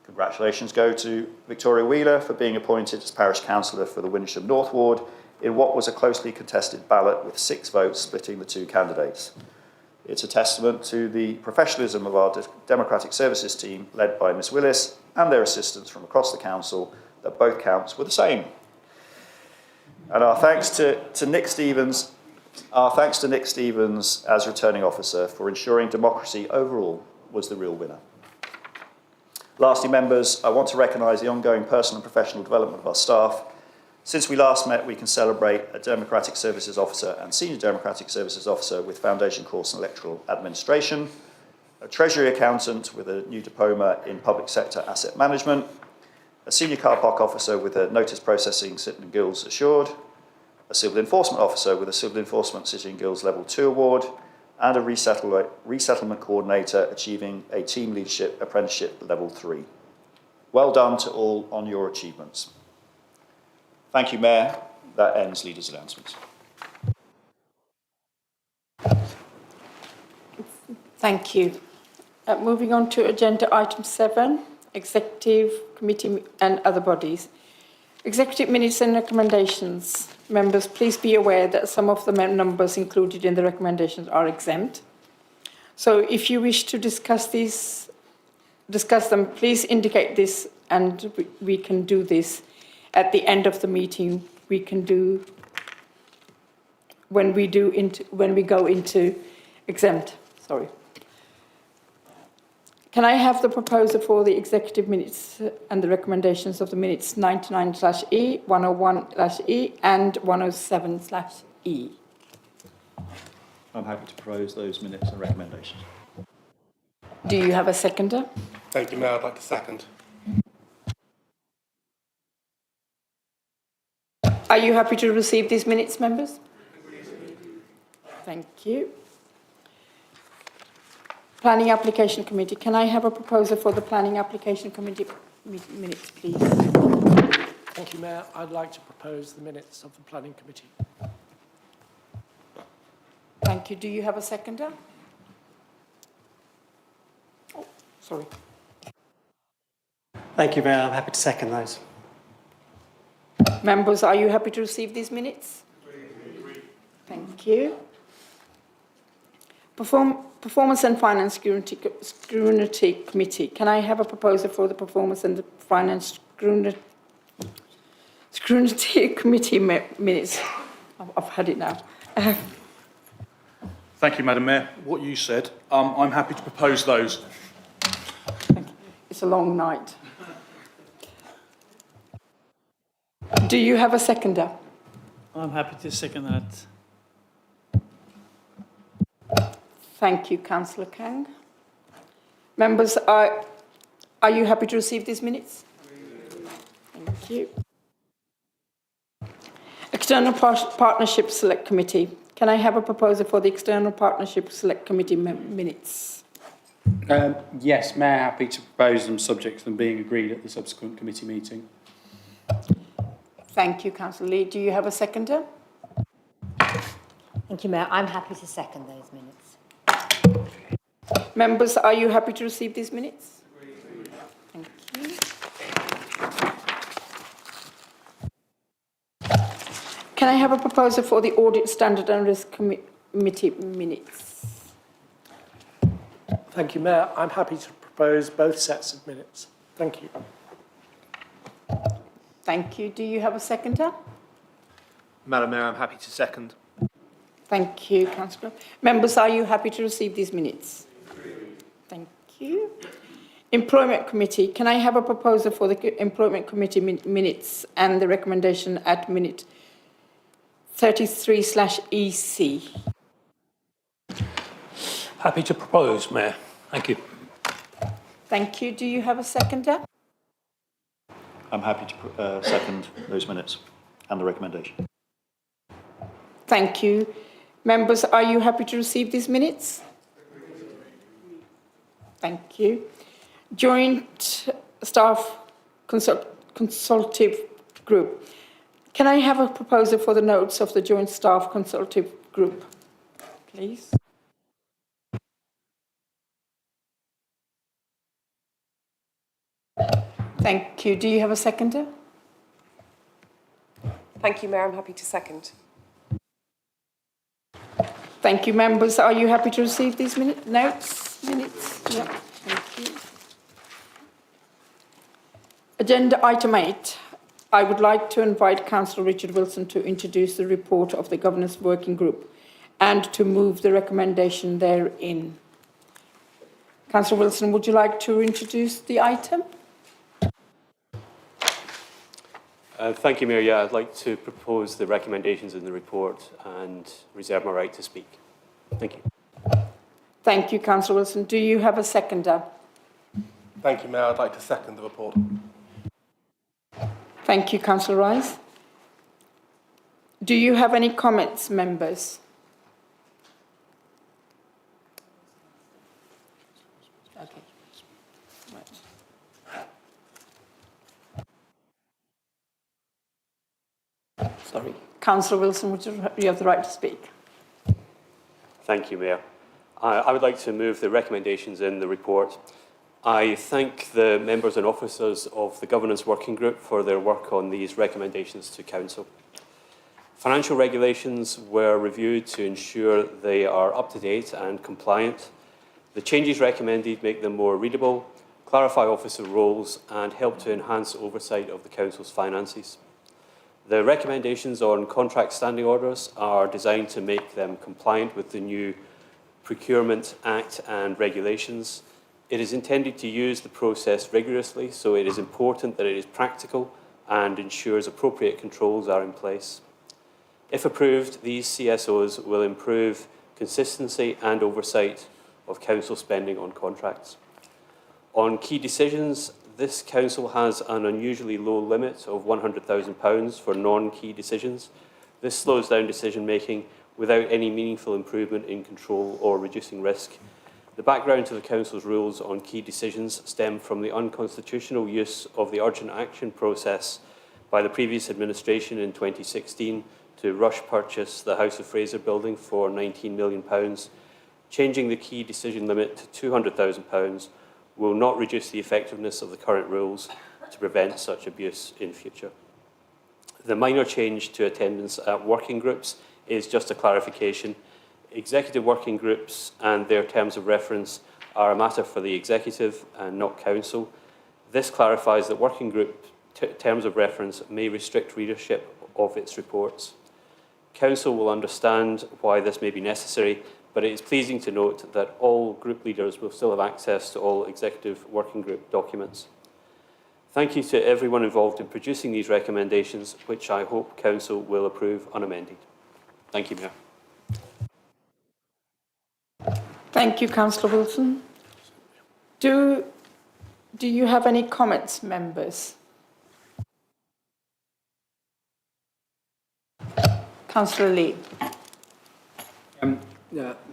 Congratulations go to Victoria Wheeler for being appointed as Parish Councillor for the Windlesham North Ward in what was a closely contested ballot with 6 votes splitting the 2 candidates. It's a testament to the professionalism of our Democratic Services team led by Ms Willis and their assistants from across the council that both counts were the same. And our thanks to Nick Stevens. Our thanks to Nick Stevens as returning officer for ensuring democracy overall was the real winner. Lastly, members, I want to recognise the ongoing personal and professional development of our staff. Since we last met, we can celebrate a Democratic Services Officer and Senior Democratic Services Officer with Foundation course in Electoral Administration, a Treasury Accountant with a new diploma in Public Sector Asset Management, a Senior Car Park Officer with a Notice Processing City and Guilds Assured, a Civil Enforcement Officer with a Civil Enforcement City and Guilds Level 2 Award, and a Resettlement Coordinator achieving a Team Leadership Apprenticeship Level 3. Well done to all on your achievements. Thank you, Mayor. That ends Leaders' Announcements. Thank you. Moving on to agenda item 7, Executive Committee and other bodies. Executive minutes and recommendations. Members, please be aware that some of the numbers included in the recommendations are exempt. So if you wish to discuss them, please indicate this and we can do this at the end of the meeting. We can do when we go into exempt. Sorry. Can I have the proposer for the executive minutes and the recommendations of the minutes 99/E, 101/E and 107/E? I'm happy to propose those minutes and recommendations. Do you have a seconder? Thank you, Mayor. I'd like to second. Are you happy to receive these minutes, members? Thank you. Planning Application Committee. Can I have a proposer for the Planning Application Committee minutes, please? Thank you, Mayor. I'd like to propose the minutes of the Planning Committee. Thank you. Do you have a seconder? Oh, sorry. Thank you, Mayor. I'm happy to second those. Members, are you happy to receive these minutes? Thank you. Performance and Finance Scrutiny Committee. Can I have a proposer for the Performance and the Finance Scrutiny Committee minutes? I've had it now. Thank you, Madam Mayor. What you said, I'm happy to propose those. Thank you. It's a long night. Do you have a seconder? I'm happy to second that. Thank you, Councillor Kang. Members, are you happy to receive these minutes? Thank you. External Partnership Select Committee. Can I have a proposal for the External Partnership Select Committee minutes? Yes, Mayor, happy to propose them subject to them being agreed at the subsequent committee meeting. Thank you, Councillor Lee. Do you have a seconder? Thank you, Mayor. I'm happy to second those minutes. Members, are you happy to receive these minutes? Thank you. Can I have a proposal for the Audit Standard and Risk Committee minutes? Thank you, Mayor. I'm happy to propose both sets of minutes. Thank you. Thank you. Do you have a seconder? Madam Mayor, I'm happy to second. Thank you, Councillor. Members, are you happy to receive these minutes? Thank you. Employment Committee. Can I have a proposal for the Employment Committee minutes and the recommendation at minute 33/EC? Happy to propose, Mayor. Thank you. Thank you. Do you have a seconder? I'm happy to second those minutes and the recommendation. Thank you. Members, are you happy to receive these minutes? Thank you. Joint Staff Consultative Group. Can I have a proposal for the notes of the Joint Staff Consultative Group, please? Thank you. Do you have a seconder? Thank you, Mayor. I'm happy to second. Thank you, members. Are you happy to receive these minutes? Yeah, thank you. Agenda item 8, I would like to invite Councillor Richard Wilson to introduce the report of the Governance Working Group and to move the recommendation therein. Councillor Wilson, would you like to introduce the item? Thank you, Mayor. Yeah, I'd like to propose the recommendations in the report and reserve my right to speak. Thank you. Thank you, Councillor Wilson. Do you have a seconder? Thank you, Mayor. I'd like to second the report. Thank you, Councillor Rice. Do you have any comments, members? Okay. Right. Sorry. Councillor Wilson, you have the right to speak. Thank you, Mayor. I would like to move the recommendations in the report. I thank the members and officers of the Governance Working Group for their work on these recommendations to Council. Financial regulations were reviewed to ensure they are up to date and compliant. The changes recommended make them more readable, clarify officer roles and help to enhance oversight of the Council's finances. The recommendations on contract standing orders are designed to make them compliant with the new Procurement Act and regulations. It is intended to use the process rigorously, so it is important that it is practical and ensures appropriate controls are in place. If approved, these CSOs will improve consistency and oversight of Council spending on contracts. On key decisions, this Council has an unusually low limit of £100,000 for non-key decisions. This slows down decision-making without any meaningful improvement in control or reducing risk. The background to the Council's rules on key decisions stem from the unconstitutional use of the urgent action process by the previous administration in 2016 to rush purchase the House of Fraser building for £19 million. Changing the key decision limit to £200,000 will not reduce the effectiveness of the current rules to prevent such abuse in future. The minor change to attendance at working groups is just a clarification. Executive working groups and their terms of reference are a matter for the Executive and not Council. This clarifies that working group terms of reference may restrict readership of its reports. Council will understand why this may be necessary, but it is pleasing to note that all group leaders will still have access to all Executive working group documents. Thank you to everyone involved in producing these recommendations, which I hope Council will approve unamended. Thank you, Mayor. Thank you, Councillor Wilson. Do you have any comments, members? Councillor Lee.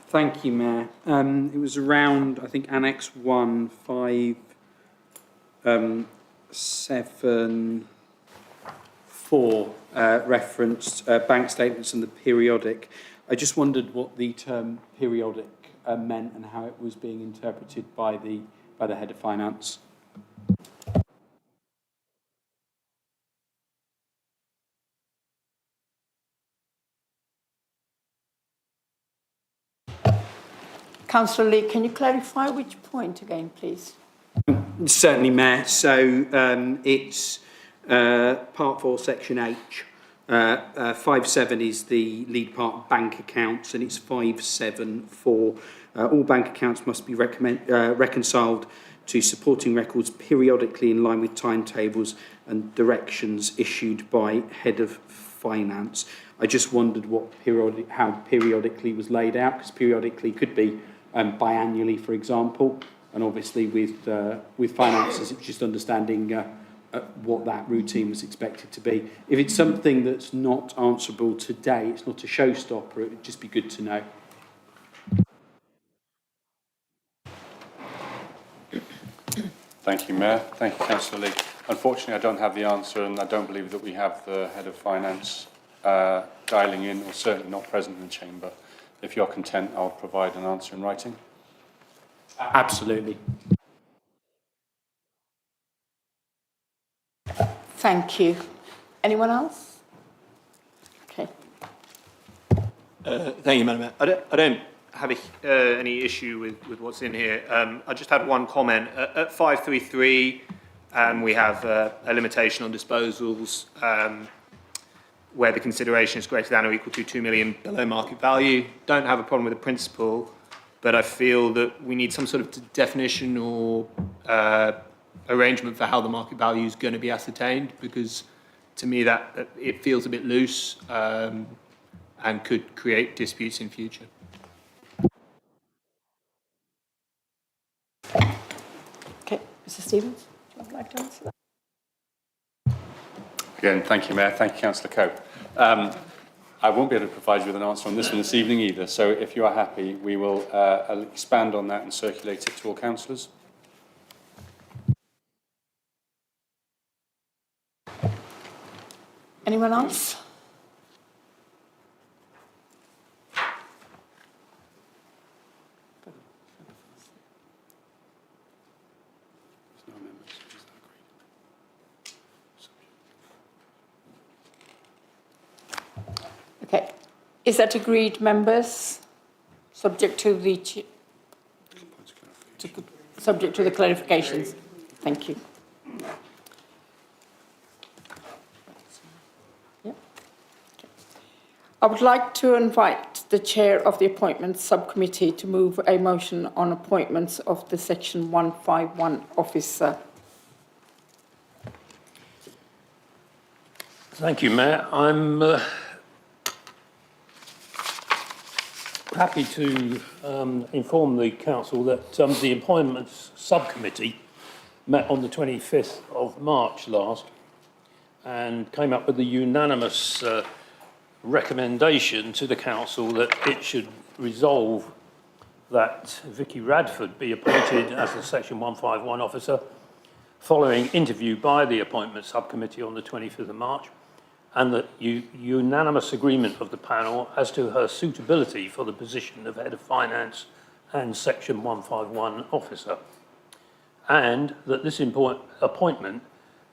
Thank you, Mayor. It was around, I think, Annex 1, 5, 7, 4 referenced bank statements and the periodic. I just wondered what the term periodic meant and how it was being interpreted by the Head of Finance. Councillor Lee, can you clarify which point again, please? Certainly, Mayor. So it's Part 4, Section H. 5.7 is the lead part bank accounts, and it's 5.7.4. All bank accounts must be reconciled to supporting records periodically in line with timetables and directions issued by Head of Finance. I just wondered how periodically was laid out, because periodically could be biannually, for example, and obviously with finances, it's just understanding what that routine was expected to be. If it's something that's not answerable today, it's not a showstopper, it would just be good to know. Thank you, Mayor. Thank you, Councillor Lee. Unfortunately, I don't have the answer, and I don't believe that we have the Head of Finance dialing in, or certainly not present in the chamber. If you're content, I'll provide an answer in writing. Absolutely. Thank you. Anyone else? Okay. Thank you, Madam Mayor. I don't have any issue with what's in here. I just had one comment. At 533, We have a limitation on disposals where the consideration is greater than or equal to 2 million below market value. Don't have a problem with the principle, but I feel that we need some sort of definition or arrangement for how the market value is going to be ascertained, because to me that it feels a bit loose and could create disputes in future. Okay, Mr Stevens, would you like to answer that? Again, thank you, Mayor. Thank you, Councillor Coe. I won't be able to provide you with an answer on this one this evening either, so if you are happy, we will expand on that and circulate it to all councillors. Anyone else? Okay. Is that agreed, members? Subject to the subject to the clarifications. Thank you. Yep. I would like to invite the chair of the Appointments Subcommittee to move a motion on appointments of the Section 151 officer. Thank you, Mayor. I'm happy to inform the Council that the Appointments Subcommittee met on the 25th of March last and came up with a unanimous recommendation to the Council that it should resolve that Vicky Radford be appointed as a Section 151 officer following interview by the Appointments Subcommittee on the 25th of March, and that unanimous agreement of the panel as to her suitability for the position of Head of Finance and Section 151 officer, and that this appointment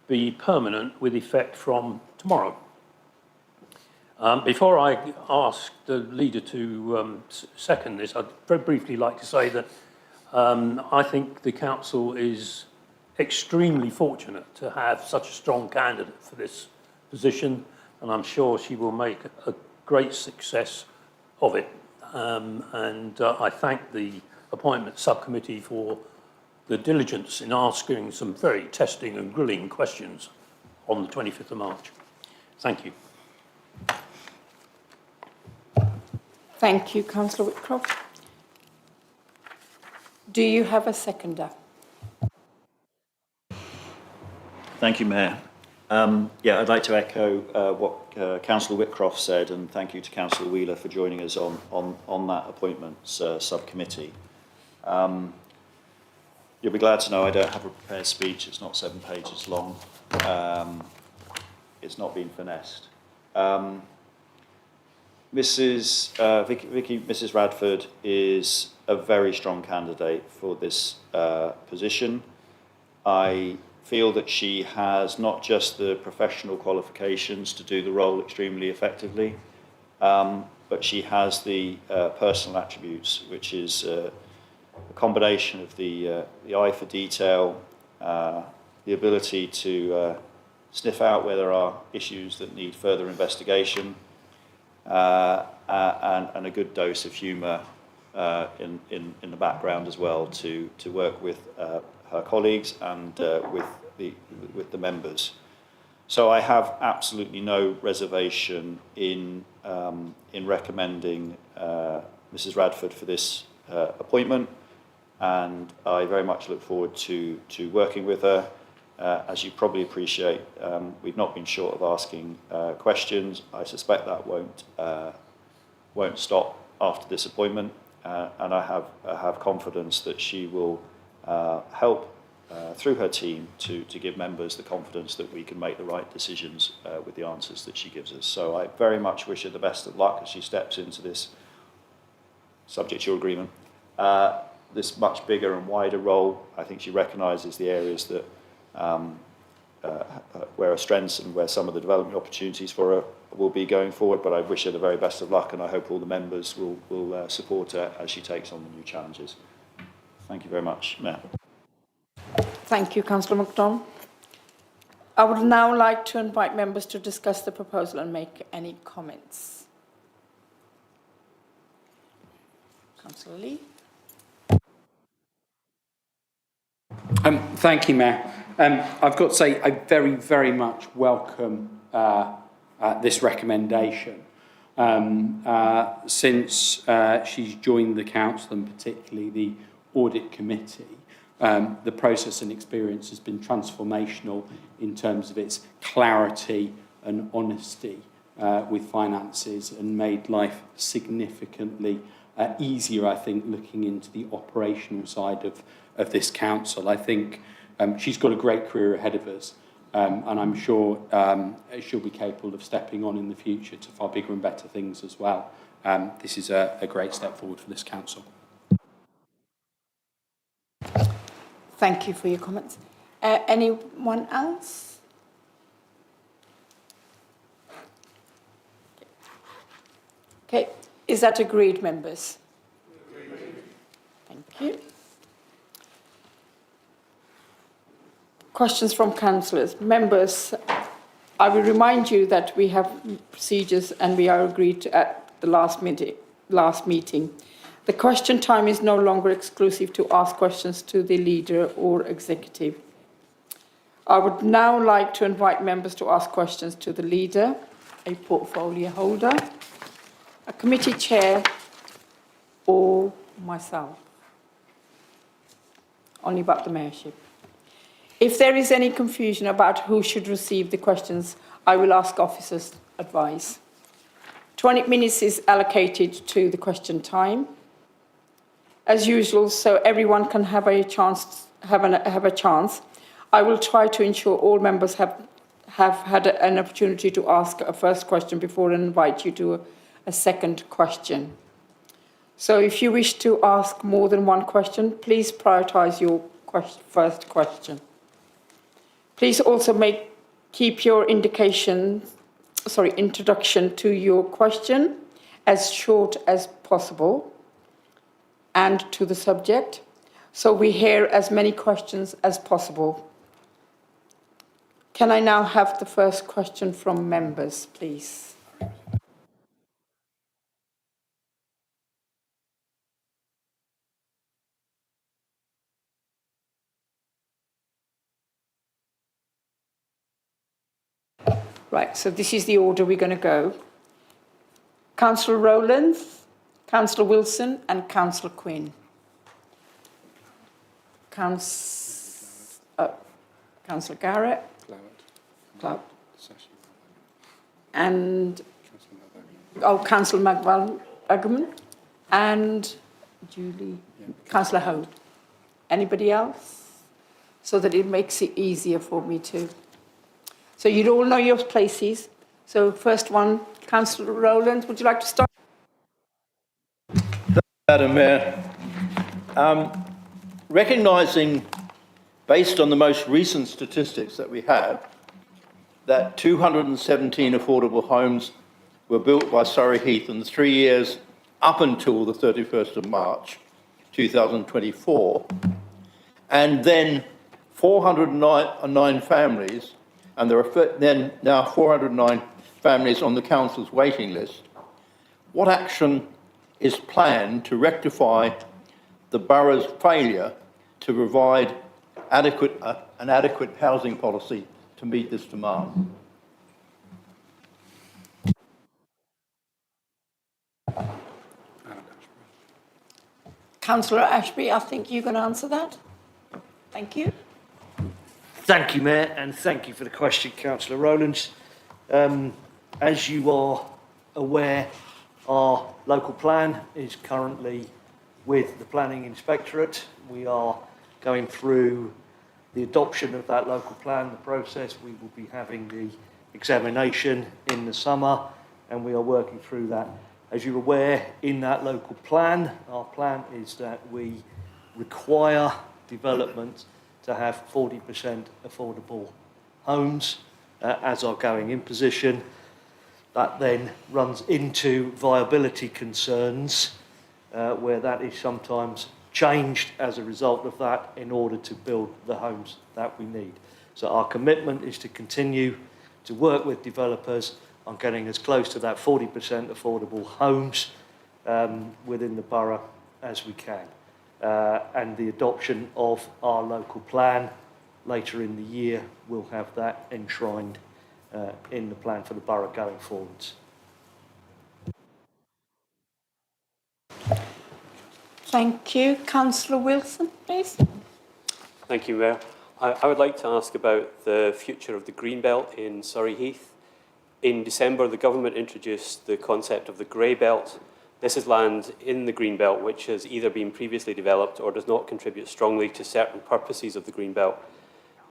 be permanent with effect from tomorrow. Before I ask the leader to second this, I'd very briefly like to say that I think the Council is extremely fortunate to have such a strong candidate for this position, and I'm sure she will make a great success of it. I thank the Appointment Subcommittee for the diligence in asking some very testing and grilling questions on the 25th of March. Thank you. Thank you, Councillor Whitcroft. Do you have a seconder? Thank you, Mayor. I'd like to echo what Councillor Whitcroft said, and thank you to Councillor Wheeler for joining us on that appointments subcommittee. You'll be glad to know I don't have a prepared speech. It's not 7 pages long. It's not been finessed. Mrs. Radford is a very strong candidate for this position. I feel that she has not just the professional qualifications to do the role extremely effectively, but she has the personal attributes, which is a combination of the eye for detail, the ability to sniff out where there are issues that need further investigation, and a good dose of humour in the background as well to work with her colleagues and with the members. So I have absolutely no reservation in recommending Mrs. Radford for this appointment, and I very much look forward to working with her. As you probably appreciate, we've not been short of asking questions. I suspect that won't stop after this appointment, and I have confidence that she will help through her team to give members the confidence that we can make the right decisions with the answers that she gives us. So I very much wish her the best of luck as she steps into this, subject to your agreement, this much bigger and wider role. I think she recognises the areas that where her strengths and where some of the development opportunities for her will be going forward, but I wish her the very best of luck, and I hope all the members will support her as she takes on the new challenges. Thank you very much, Mayor. Thank you, Councillor MacDonald. I would now like to invite members to discuss the proposal and make any comments. Councillor Lee. Thank you, Mayor. I've got to say I very, very much welcome this recommendation. Since she's joined the council and particularly the audit committee, the process and experience has been transformational in terms of its clarity and honesty with finances and made life significantly easier, I think, looking into the operational side of this council. I think she's got a great career ahead of us, and I'm sure she'll be capable of stepping on in the future to far bigger and better things as well. This is a great step forward for this council. Thank you for your comments. Anyone else? Okay, is that agreed, members? Thank you. Questions from councillors. Members, I will remind you that we have procedures and we are agreed to at the last meeting. The question time is no longer exclusive to ask questions to the leader or executive. I would now like to invite members to ask questions to the leader, a portfolio holder, a committee chair, or myself. Only about the mayorship. If there is any confusion about who should receive the questions, I will ask officers' advice. 20 minutes is allocated to the question time, as usual, so everyone can have a chance. I will try to ensure all members have had an opportunity to ask a first question before I invite you to a second question. So if you wish to ask more than one question, please prioritise your first question. Please also keep your introduction to your question as short as possible and to the subject, so we hear as many questions as possible. Can I now have the first question from members, please? Right, so this is the order we're going to go. Councillor Rowlands, Councillor Wilson and Councillor Quinn. Councillor Garrett. Clout. And Councillor McVall-Agman and Julie. Councillor Ho. Anybody else? So that it makes it easier for me to... So you'd all know your places. So first one, Councillor Rowlands, would you like to start? Madam Mayor, recognising, based on the most recent statistics that we have, that 217 affordable homes were built by Surrey Heath in the 3 years up until the 31st of March 2024, and then 409 families, and there are then now 409 families on the council's waiting list. What action is planned to rectify the borough's failure to provide an adequate housing policy to meet this demand? Councillor Ashby, I think you can answer that. Thank you. Thank you, Mayor, and thank you for the question, Councillor Rowlands. As you are aware, our local plan is currently with the Planning Inspectorate. We are going through the adoption of that local plan, the process. We will be having the examination in the summer, and we are working through that. As you're aware, in that local plan, our plan is that we require development to have 40% affordable homes as our going-in position. That then runs into viability concerns, where that is sometimes changed as a result of that in order to build the homes that we need. So our commitment is to continue to work with developers on getting as close to that 40% affordable homes within the borough as we can. And the adoption of our local plan later in the year will have that enshrined in the plan for the borough going forwards. Thank you. Councillor Wilson, please. Thank you, Mayor. I would like to ask about the future of the Greenbelt in Surrey Heath. In December, the government introduced the concept of the Grey Belt. This is land in the Greenbelt which has either been previously developed or does not contribute strongly to certain purposes of the Greenbelt.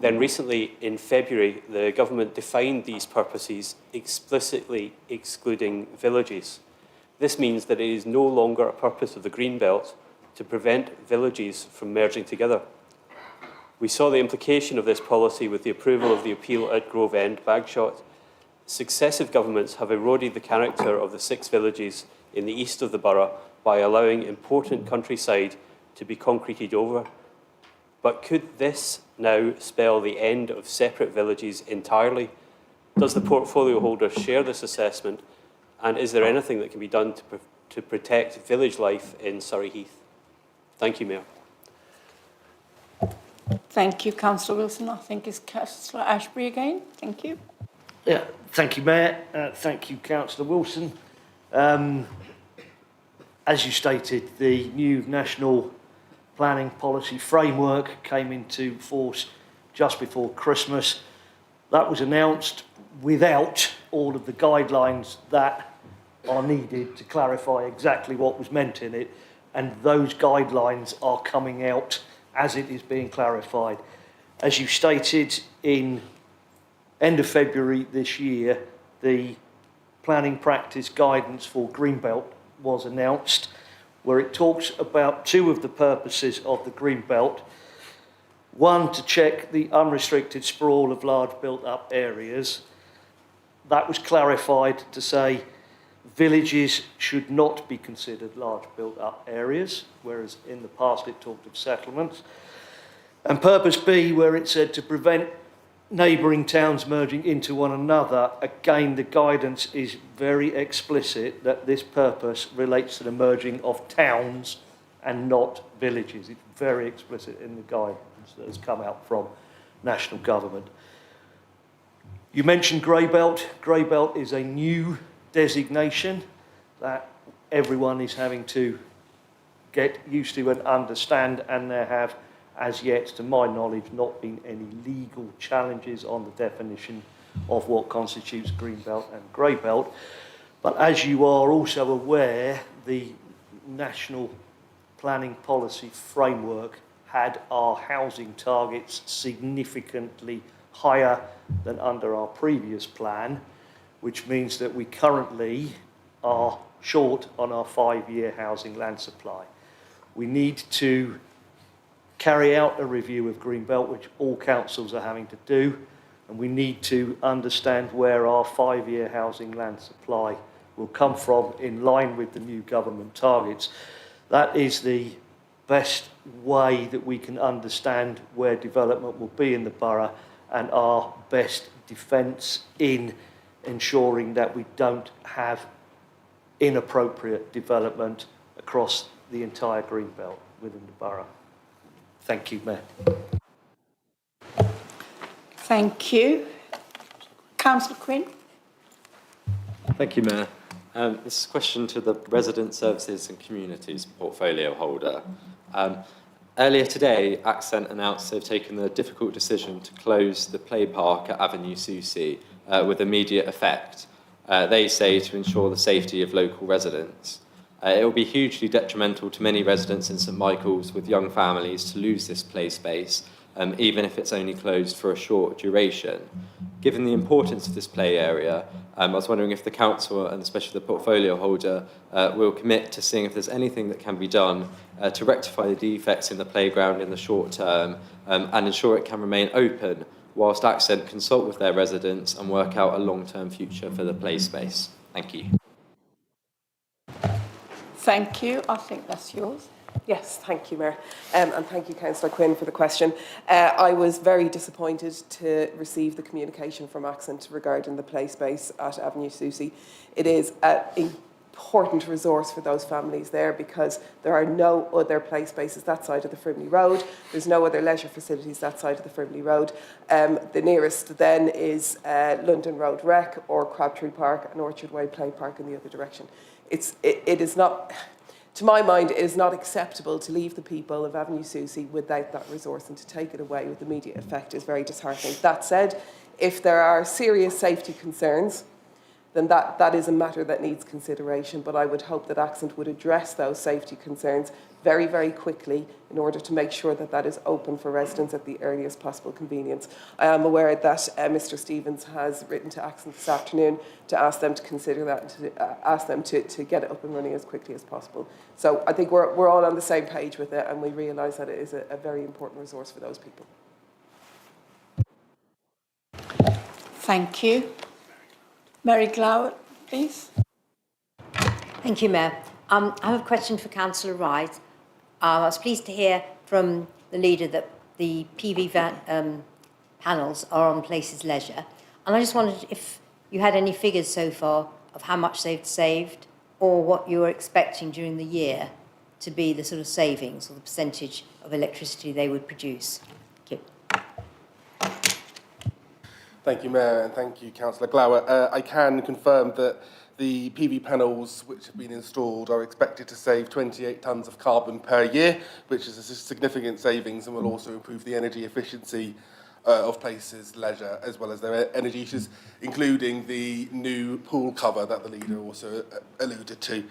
Then recently, in February, the government defined these purposes, explicitly excluding villages. This means that it is no longer a purpose of the Greenbelt to prevent villages from merging together. We saw the implication of this policy with the approval of the appeal at Grove End, Bagshot. Successive governments have eroded the character of the 6 villages in the east of the borough by allowing important countryside to be concreted over. But could this now spell the end of separate villages entirely? Does the portfolio holder share this assessment? And is there anything that can be done to protect village life in Surrey Heath? Thank you, Mayor. Thank you, Councillor Wilson. I think it's Councillor Ashbury again. Thank you. Yeah, thank you, Mayor. Thank you, Councillor Wilson. As you stated, the new National Planning Policy Framework came into force just before Christmas. That was announced without all of the guidelines that are needed to clarify exactly what was meant in it, and those guidelines are coming out as it is being clarified. As you stated, in end of February this year, the planning practice guidance for Greenbelt was announced, where it talks about 2 of the purposes of the Greenbelt. One, to check the unrestricted sprawl of large built-up areas. That was clarified to say villages should not be considered large built-up areas, whereas in the past it talked of settlements. And purpose B, where it said to prevent neighbouring towns merging into one another. Again, the guidance is very explicit that this purpose relates to the merging of towns and not villages. It's very explicit in the guidance that has come out from national government. You mentioned Grey Belt. Grey Belt is a new designation that everyone is having to get used to and understand, and there have, as yet, to my knowledge, not been any legal challenges on the definition of what constitutes Green Belt and Grey Belt. But as you are also aware, the National Planning Policy Framework had our housing targets significantly higher than under our previous plan, which means that we currently are short on our 5-year housing land supply. We need to carry out a review of Greenbelt, which all councils are having to do, and we need to understand where our 5-year housing land supply will come from in line with the new government targets. That is the best way that we can understand where development will be in the borough and our best defence in ensuring that we don't have inappropriate development across the entire Greenbelt within the borough. Thank you, Mayor. Thank you. Councillor Quinn. Thank you, Mayor. This is a question to the Resident Services and Communities portfolio holder. Earlier today, Accent announced they've taken the difficult decision to close the play park at Avenue Sucy with immediate effect. They say to ensure the safety of local residents. It will be hugely detrimental to many residents in St Michael's with young families to lose this play space, even if it's only closed for a short duration. Given the importance of this play area, I was wondering if the council, and especially the portfolio holder, will commit to seeing if there's anything that can be done to rectify the defects in the playground in the short term and ensure it can remain open whilst Accent consult with their residents and work out a long-term future for the play space. Thank you. Thank you. I think that's yours. Yes, thank you, Mayor. And thank you, Councillor Quinn, for the question. I was very disappointed to receive the communication from Accent regarding the play space at Avenue Susie. It is an important resource for those families there because there are no other play spaces that side of the Frimley Road. There's no other leisure facilities that side of the Frimley Road. The nearest then is London Road Rec or Crabtree Park and Orchard Way Play Park in the other direction. It is not... To my mind, it is not acceptable to leave the people of Avenue Susie without that resource, and to take it away with immediate effect is very disheartening. That said, if there are serious safety concerns, then that is a matter that needs consideration, but I would hope that Accent would address those safety concerns very, very quickly in order to make sure that that is open for residents at the earliest possible convenience. I am aware that Mr Stevens has written to Accent this afternoon to ask them to consider that, to ask them to get it up and running as quickly as possible. So I think we're all on the same page with it, and we realise that it is a very important resource for those people. Thank you. Mary Glower, please. Thank you, Mayor. I have a question for Councillor Wright. I was pleased to hear from the leader that the PV panels are on Places Leisure. And I just wondered if you had any figures so far of how much they've saved or what you were expecting during the year to be the sort of savings or the percentage of electricity they would produce. Thank you. Thank you, Mayor, and thank you, Councillor Glower. I can confirm that the PV panels which have been installed are expected to save 28 tonnes of carbon per year, which is a significant savings and will also improve the energy efficiency of Places Leisure, as well as their energy issues, including the new pool cover that the leader also alluded to.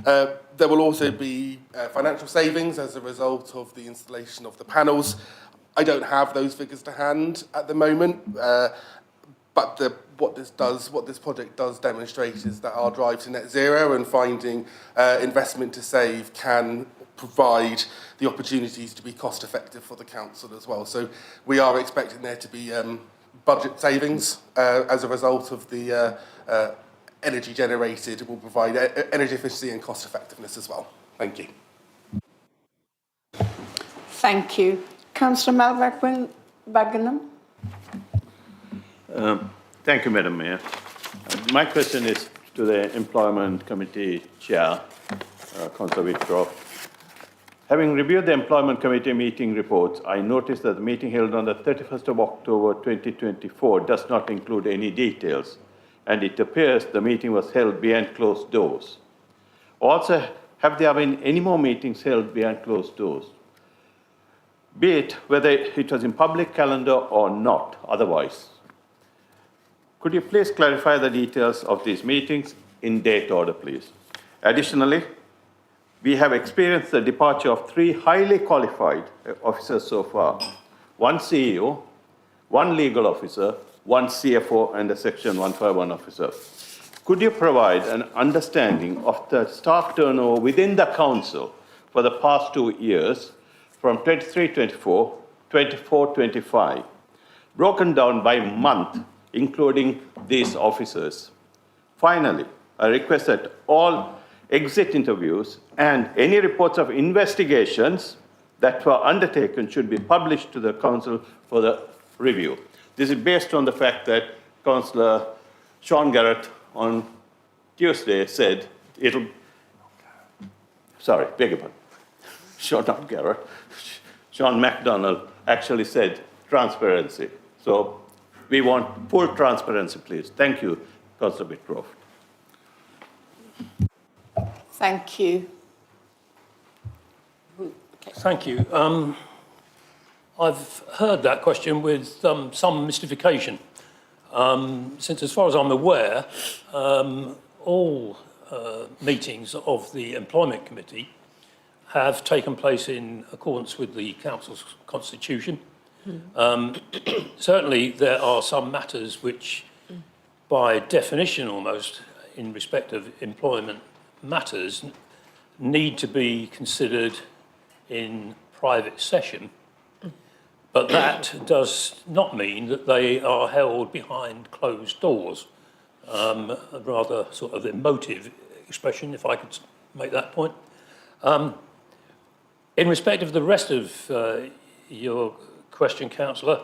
There will also be financial savings as a result of the installation of the panels. I don't have those figures to hand at the moment, but what this project does demonstrate is that our drive to net zero and finding investment to save can provide the opportunities to be cost effective for the council as well. So we are expecting there to be budget savings as a result of the energy generated. It will provide energy efficiency and cost effectiveness as well. Thank you. Thank you. Councillor Mel Bagenham. Thank you, Madam Mayor. My question is to the Employment Committee Chair, Councillor Whitcroft. Having reviewed the Employment Committee meeting reports, I noticed that the meeting held on the 31st of October 2024 does not include any details, and it appears the meeting was held behind closed doors. Also, have there been any more meetings held behind closed doors? Be it whether it was in public calendar or not otherwise. Could you please clarify the details of these meetings in date order, please? Additionally, we have experienced the departure of 3 highly qualified officers so far. 1 CEO, 1 legal officer, 1 CFO, and a Section 151 officer. Could you provide an understanding of the staff turnover within the council for the past 2 years, from 23-24, 24-25, broken down by month, including these officers? Finally, I request that all exit interviews and any reports of investigations that were undertaken should be published to the council for the review. This is based on the fact that Councillor Sean Garrett on Tuesday said it'll... Sorry, beg your pardon. Not Garrett. Sean MacDonald actually said transparency. So we want full transparency, please. Thank you, Councillor Whitcroft. Thank you. Thank you. I've heard that question with some mystification, since as far as I'm aware, all meetings of the Employment Committee have taken place in accordance with the Council's constitution. Certainly there are some matters which, by definition almost, in respect of employment matters, need to be considered in private session, but that does not mean that they are held behind closed doors. A rather sort of emotive expression, if I could make that point. In respect of the rest of your question, Councillor,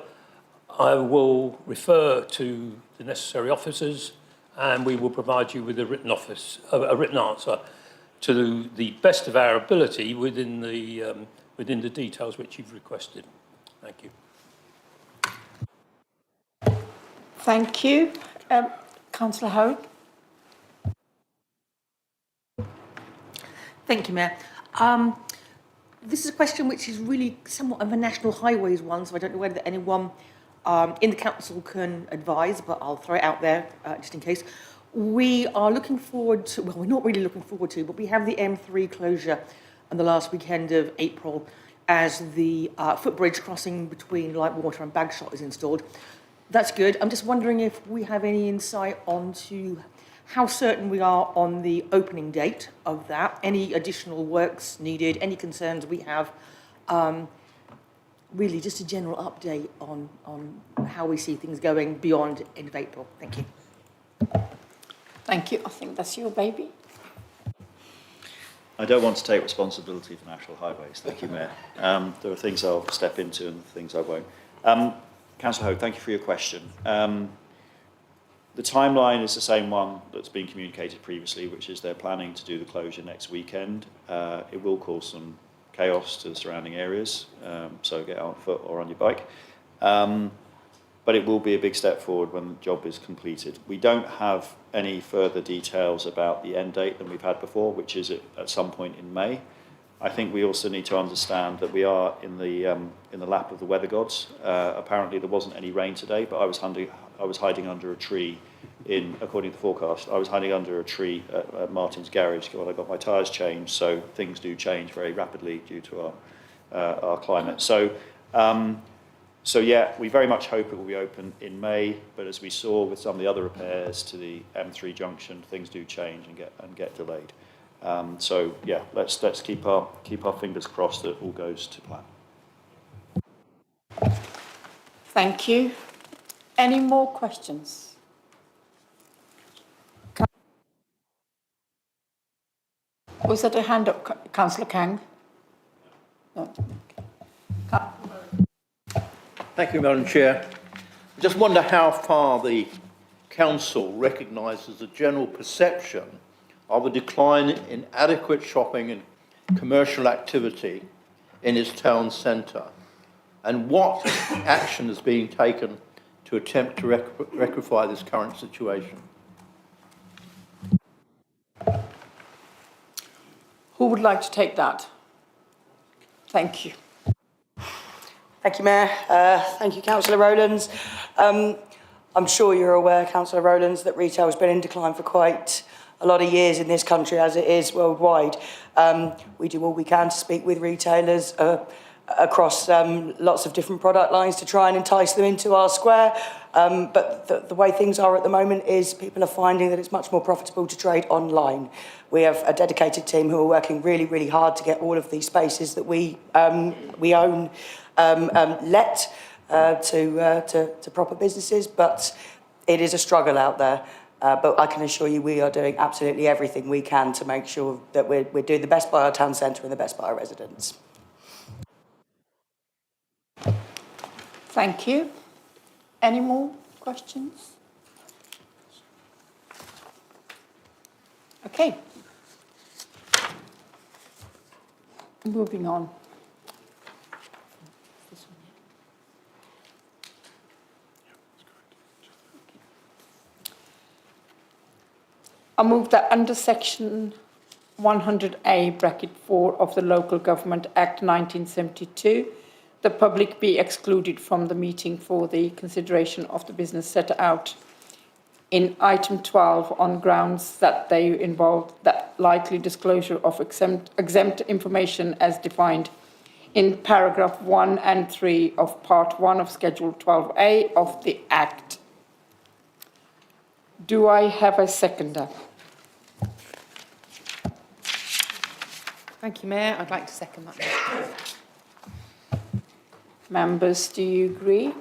I will refer to the necessary officers and we will provide you with a written answer to the best of our ability within the details which you've requested. Thank you. Thank you. Councillor Howard. Thank you, Mayor. This is a question which is really somewhat of a national highways one, so I don't know whether anyone in the council can advise, but I'll throw it out there just in case. We are looking forward to, well, we're not really looking forward to, but we have the M3 closure on the last weekend of April as the footbridge crossing between Lightwater and Bagshot is installed. That's good. I'm just wondering if we have any insight onto how certain we are on the opening date of that, any additional works needed, any concerns we have, really just a general update on how we see things going beyond end of April. Thank you. Thank you. I think that's your baby. I don't want to take responsibility for National Highways. Thank you, Mayor. There are things I'll step into and things I won't. Councillor Hogue, thank you for your question. The timeline is the same one that's been communicated previously, which is they're planning to do the closure next weekend. It will cause some chaos to the surrounding areas, so get out on foot or on your bike. But it will be a big step forward when the job is completed. We don't have any further details about the end date than we've had before, which is at some point in May. I think we also need to understand that we are in the lap of the weather gods. Apparently there wasn't any rain today, but I was hiding under a tree according to the forecast, I was hiding under a tree at Martin's garage while I got my tyres changed, so things do change very rapidly due to our climate. So yeah, we very much hope it will be open in May, but as we saw with some of the other repairs to the M3 junction, things do change and get delayed. So yeah, let's keep our fingers crossed that it all goes to plan. Thank you. Any more questions? Was that a hand up, Councillor Kang? No. Thank you, Madam Chair. I just wonder how far the Council recognises the general perception of a decline in adequate shopping and commercial activity in its town centre, and what action is being taken to attempt to rectify this current situation. Who would like to take that? Thank you. Thank you, Mayor. Thank you, Councillor Rowlands. I'm sure you're aware, Councillor Rowlands, that retail has been in decline for quite a lot of years in this country, as it is worldwide. We do all we can to speak with retailers across lots of different product lines to try and entice them into our square. But the way things are at the moment is people are finding that it's much more profitable to trade online. We have a dedicated team who are working really, really hard to get all of these spaces that we own let to proper businesses, but it is a struggle out there. But I can assure you we are doing absolutely everything we can to make sure that we're doing the best by our town centre and the best by our residents. Thank you. Any more questions? Okay. Moving on. I move that under section 100A bracket 4 of the Local Government Act 1972, the public be excluded from the meeting for the consideration of the business set out in item 12 on grounds that they involve that likely disclosure of exempt information as defined in paragraph 1 and 3 of part 1 of schedule 12A of the Act. Do I have a seconder? Thank you, Mayor. I'd like to second that. Members, do you agree?